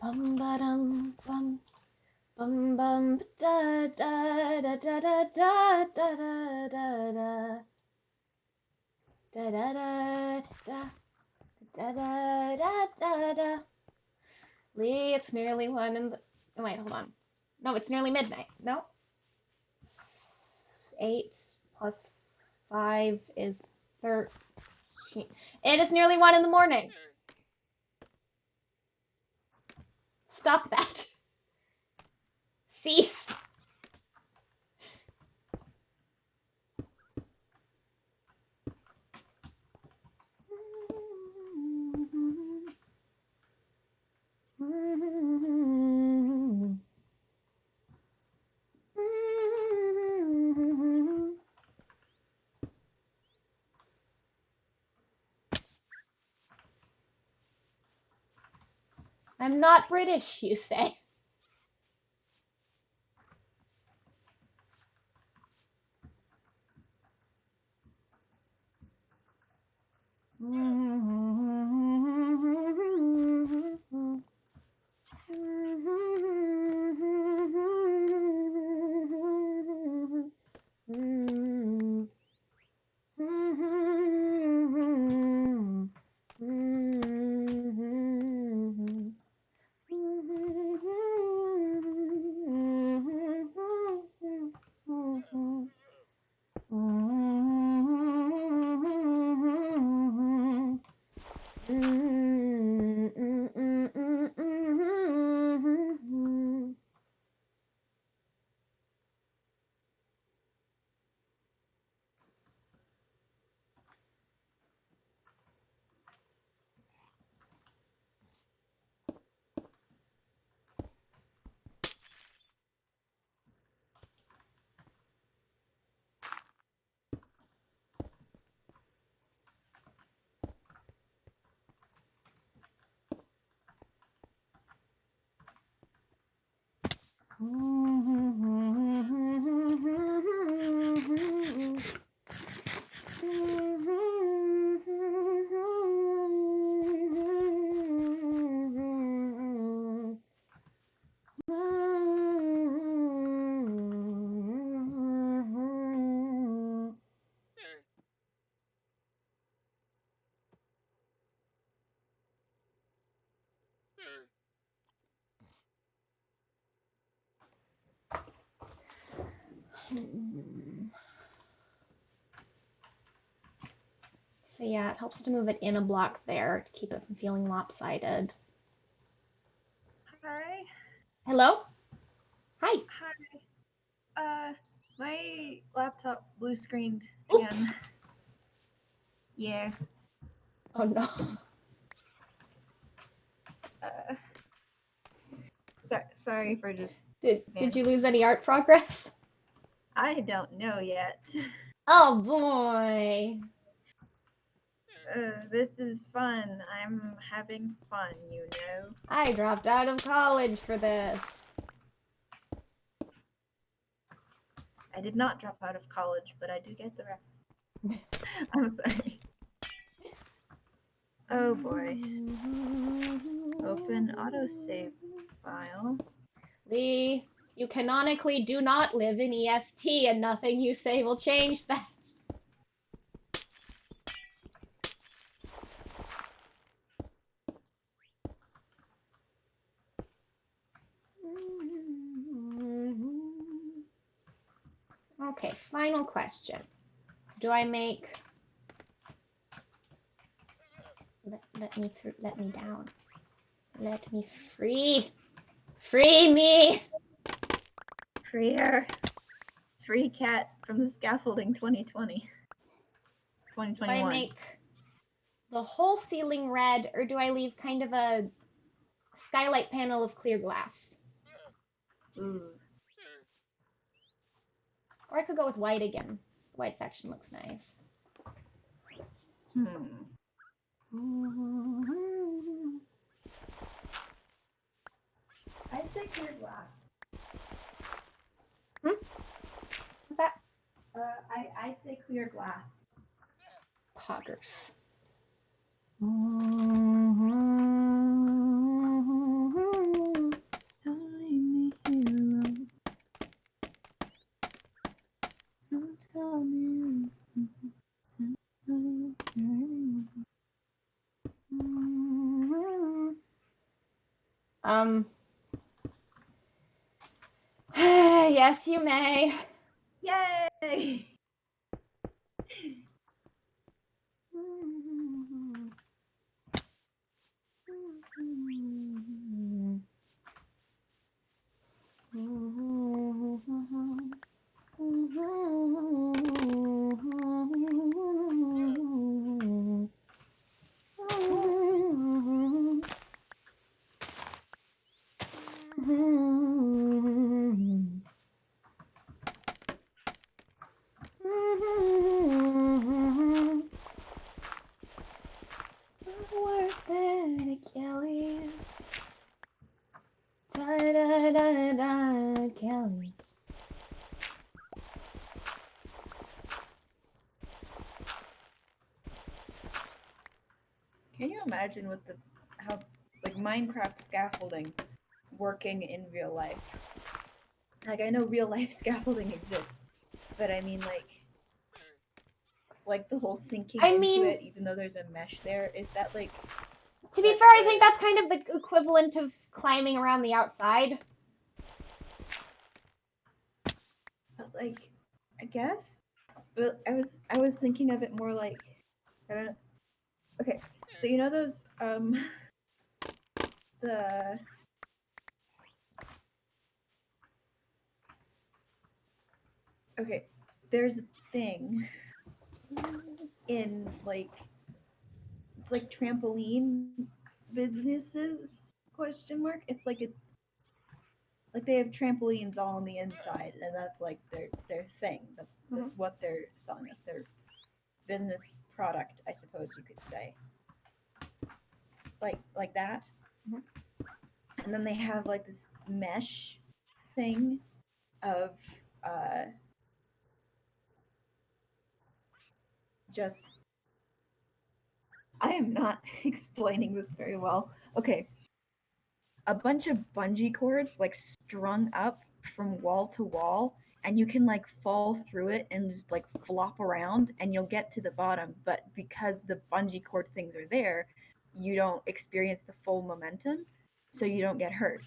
Bum ba dum bum bum bum da da da da da da da da da da da da da da da da da da. Lee, it's nearly 1 in the. Oh, wait, hold on. No, it's nearly midnight. No. 8 plus 5 is 13. It is nearly 1 in the morning. Stop that. Cease. I'm not British, you say. So yeah, it helps to move it in a block there to keep it from feeling lopsided. Hi. Hello? Hi. Hi. My laptop blue screened Oop. again. Yeah. Oh no. Sorry for just. Did you lose any art progress? I don't know yet. Oh boy. This is fun. I'm having fun, you know. I dropped out of college for this. I did not drop out of college, but I do get the rest. I'm sorry. Oh boy. Open autosave file. Lee, you canonically do not live in EST, and nothing you say will change that. Okay, final question. Do I make... Let me through, let me down. Let me free. Free me! Free her. Free cat from the scaffolding 2020. Do I 2021. make the whole ceiling red, or do I leave kind of a skylight panel of clear glass? Ooh. Or I could go with white again. This white section looks nice. I'd say clear glass. What's that? I say clear glass. Poggers. Don't leave me here alone. Don't tell me. Yes, you may. Yay! Worth it, Achilles. Da da da da, Achilles. Can you imagine with how like Minecraft scaffolding working in real life? Like I know real life scaffolding exists, but I mean like the whole sinking into it, even though there's a mesh there, is that like? To be fair, I think that's kind of the equivalent of climbing around the outside. But like, I guess. But I was thinking of it more like, I don't know. Okay, so you know those the okay, there's a thing in like it's like trampoline businesses question mark. It's like like they have trampolines all on the inside, and that's like their thing. That's what they're selling. That's their business product, I suppose you could say. Like that. And then they have like this mesh thing of just I am not explaining this very well. Okay. A bunch of bungee cords like strung up from wall to wall, and you can like fall through it and just like flop around and you'll get to the bottom, but because the bungee cord things are there, you don't experience the full momentum, so you don't get hurt.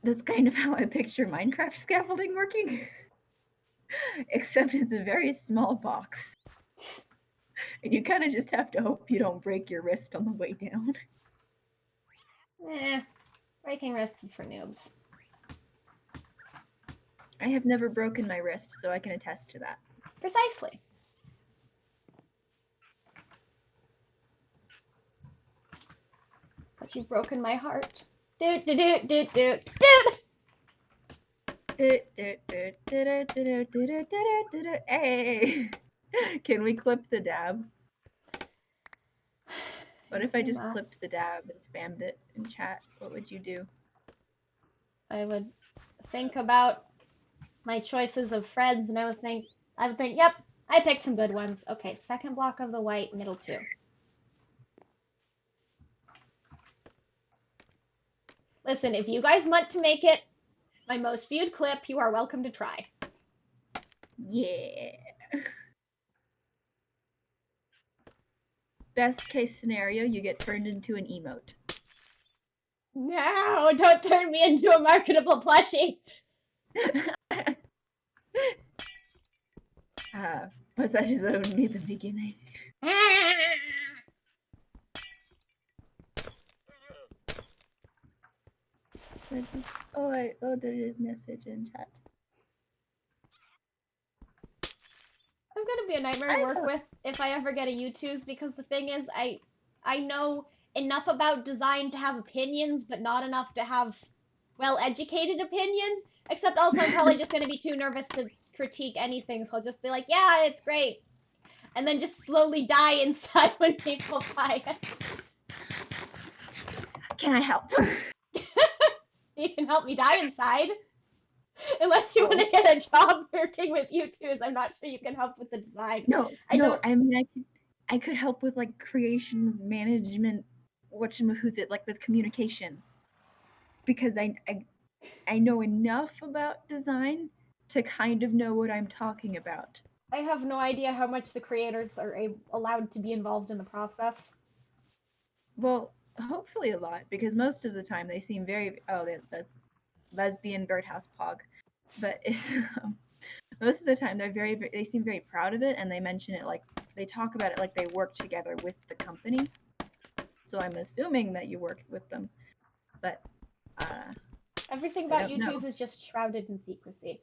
That's kind of how I picture Minecraft scaffolding working. Except it's a very small box. And you kind of just have to hope you don't break your wrist on the way down. Breaking wrists is for noobs. I have never broken my wrist, so I can attest to that. Precisely. but you've broken my heart. Doot doot doot doot doot doot. Hey, can we clip the dab? What if I just clipped the dab and spammed it in chat? What would you do? I would think about my choices of friends, and I would think, yep, I picked some good ones. Okay, second block of the white, middle two. Listen, if you guys want to make it my most viewed clip, you are welcome to try. Yeah. Best case scenario, you get turned into an emote. No, don't turn me into a marketable plushie. But that is only the beginning. Oh, there is message in chat. I'm gonna be a nightmare to work with if I ever get a YouTube's, because the thing is, I know enough about design to have opinions, but not enough to have well-educated opinions. Except also I'm probably just gonna be too nervous to critique anything, so I'll just be like, yeah, it's great. And then just slowly die inside when people buy it. Can I help? You can help me die inside. Unless you want to get a job working with YouTubers, I'm not sure you can help with the design. I mean, I could help with like creation management, like with communication, because I know enough about design to kind of know what I'm talking about. I have no idea how much the creators are allowed to be involved in the process. Well, hopefully a lot, because most of the time they seem very that's lesbian birdhouse pog, but it's, most of the time they seem very proud of it, and they mention it like they talk about it like they work together with the company. So I'm assuming that you work with them, but everything about YouTubes is just shrouded in secrecy.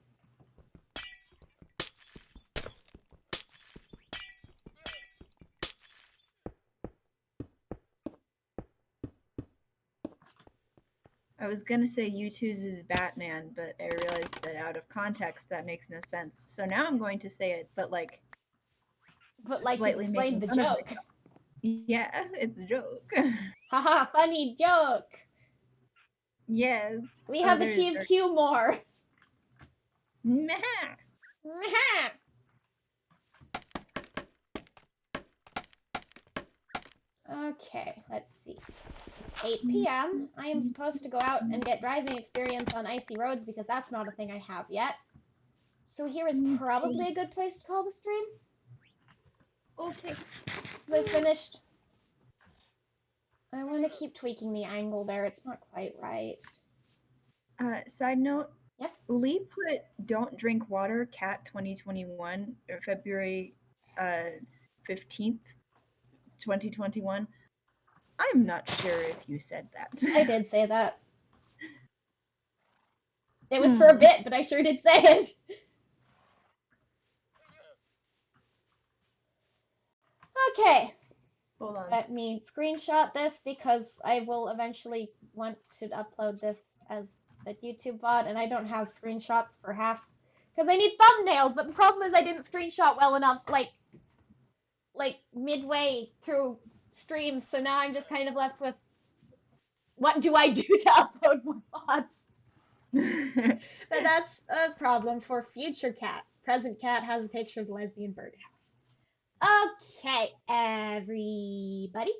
I was gonna say YouTube's is Batman, but I realized that out of context that makes no sense. So now I'm going to say it, but like slightly explain the joke. Yeah, it's a joke. Haha, funny joke. Yes. We have achieved 2 more. Meh. Meh. Okay, let's see. It's 8 p.m. I am supposed to go out and get driving experience on icy roads because that's not a thing I have yet. So here is probably a good place to call the stream. Okay. Because I finished. I want to keep tweaking the angle there. It's not quite right. Side note. Yes? Lee put Don't Drink Water Cat 2021 or February 15th, 2021. I'm not sure if you said that. I did say that. It was for a bit, but I sure did say it. Okay. Hold on. Let me screenshot this because I will eventually want to upload this as a YouTube VOD, and I don't have screenshots for half because I need thumbnails. But the problem is I didn't screenshot well enough, like midway through streams. So now I'm just kind of left with, what do I do to upload more VODs? But that's a problem for future cat. Present cat has a picture of the lesbian birdhouse. Okay, everybody.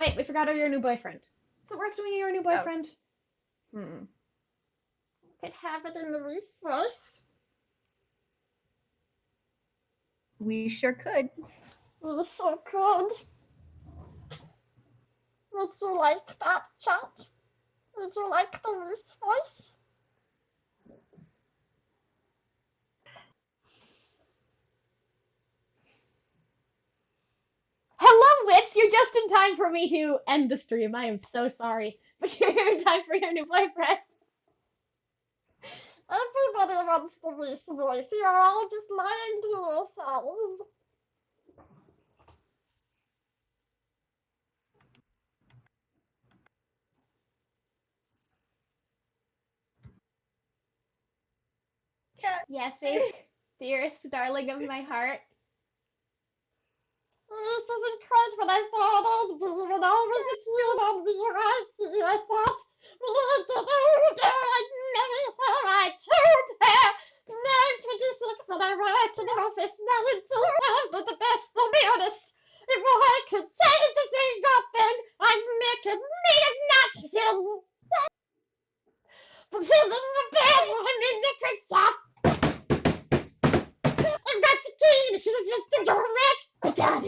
Wait, we forgot your new boyfriend. Is it worth doing your new boyfriend? Oh. Could have it in the resource. We sure could. We sure could. Would you like that, chat? Would you like the resource? Hello, Wits! You're just in time for me to end the stream. I am so sorry. But you're here in time for your new boyfriend. Everybody wants the resource. You're all just lying to yourselves. cat. Yessie, dearest darling of my heart. This isn't quite what I thought I'd be when I was a kid and we were happy. I thought when I get older I'd marry her. I told her. Now I'm 26 and I work in an office 9 to 5, but the best, I'll be honest. If I could change a single thing, I'd make it me and not him. But this is a bad woman in the trick shop. I've got the key and she's just the doormat. Even though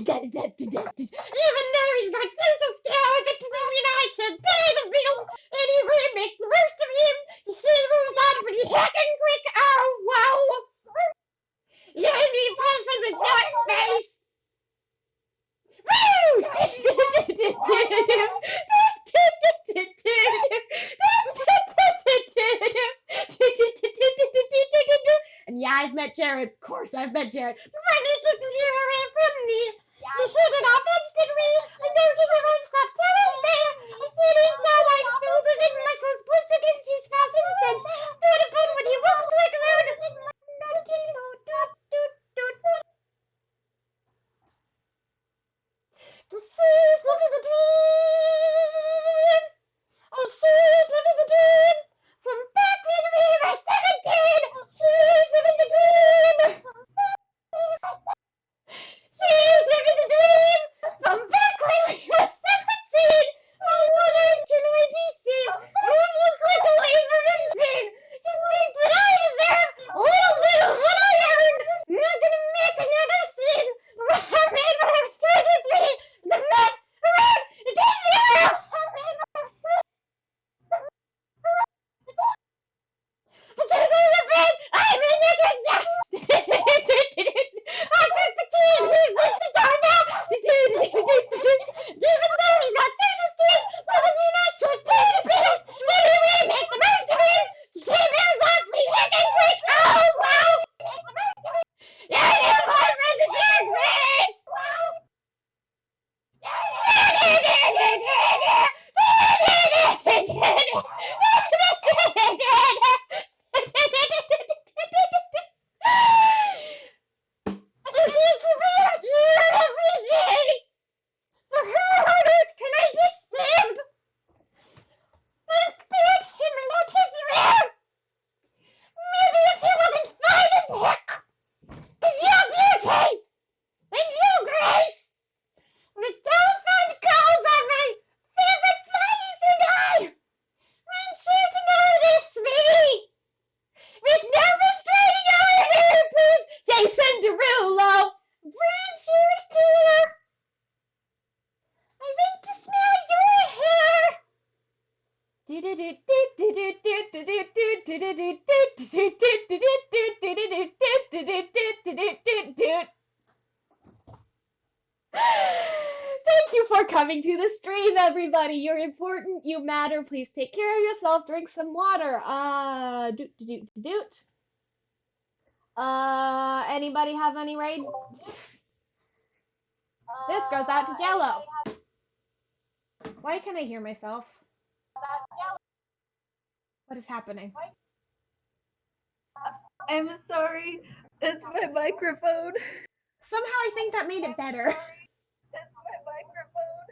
he's got social skill, that doesn't mean I can pay the bills. Anyway, make the most of him. You see, he moves on pretty heckin' quick. Oh, wow. Yeah, I need time for the giant face. And yeah, I've met Jared. Of course, I've met Jared. Why did you get away from me? You hit it off instantly. I know because you won't stop telling me. I see it inside my shoulders and muscles pushed against his fashion sense. Thought about when he walks like around. She's living the dream. Oh, she's living the dream. From back when we were 17. She's living the dream. She's living the dream. From back when we were 17. Oh, what can I be seen? You look like a labor insane. Just think that I deserve a little bit of what I earned. Not gonna make another scene. But I made what I'm straight with me. The math around. It is zero. But this is a bit. I'm in the I took the key and he's with the door now. Even though he's got social skills, doesn't mean I should pay the bills. Anyway, make the most of him. She moves on me heckin' quick. Oh, wow. Your new boyfriend is your grace. For her on earth can I be saved? Then bid him let his will. Maybe if he wasn't fine as heck. 'Cause your beauty and your grace, the telephone calls are my favorite place, and I want you to notice me. With no restraining order, please, Jason Derulo. Want you to care. I want to smell your hair. Thank you for coming to the stream, everybody. You're important. You matter. Please take care of yourself. Drink some water. Doot. Anybody have any raid? This goes out to Jello. Why can't I hear myself? What is happening? I'm sorry. It's my microphone. Somehow I think that made it better. It's my microphone.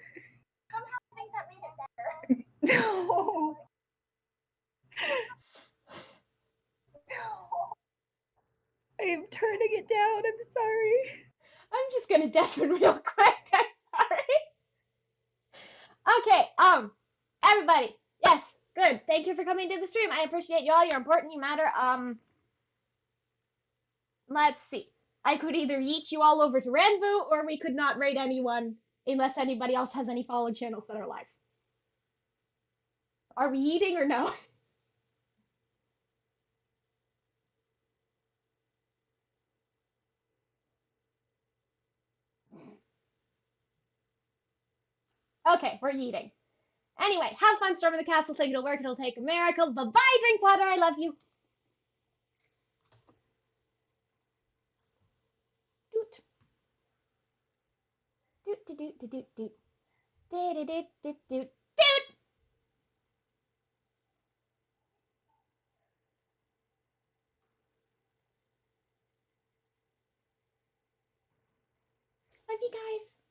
Somehow I think that made it better. No. I'm turning it down. I'm sorry. I'm just gonna deafen real quick. I'm sorry. Okay, everybody. Yes, good. Thank you for coming to the stream. I appreciate you all. You're important. You matter. Let's see. I could either yeet you all over to Ranvu, or we could not raid anyone unless anybody else has any followed channels that are live. Are we eating or no? Okay, we're eating. Anyway, have fun storming the castle. Think it'll work. It'll take a miracle. Bye-bye, drink water. I love you. Doot. Doot, doot, doot, doot, doot, doot. Doot, doot, doot, doot, doot. Love you guys.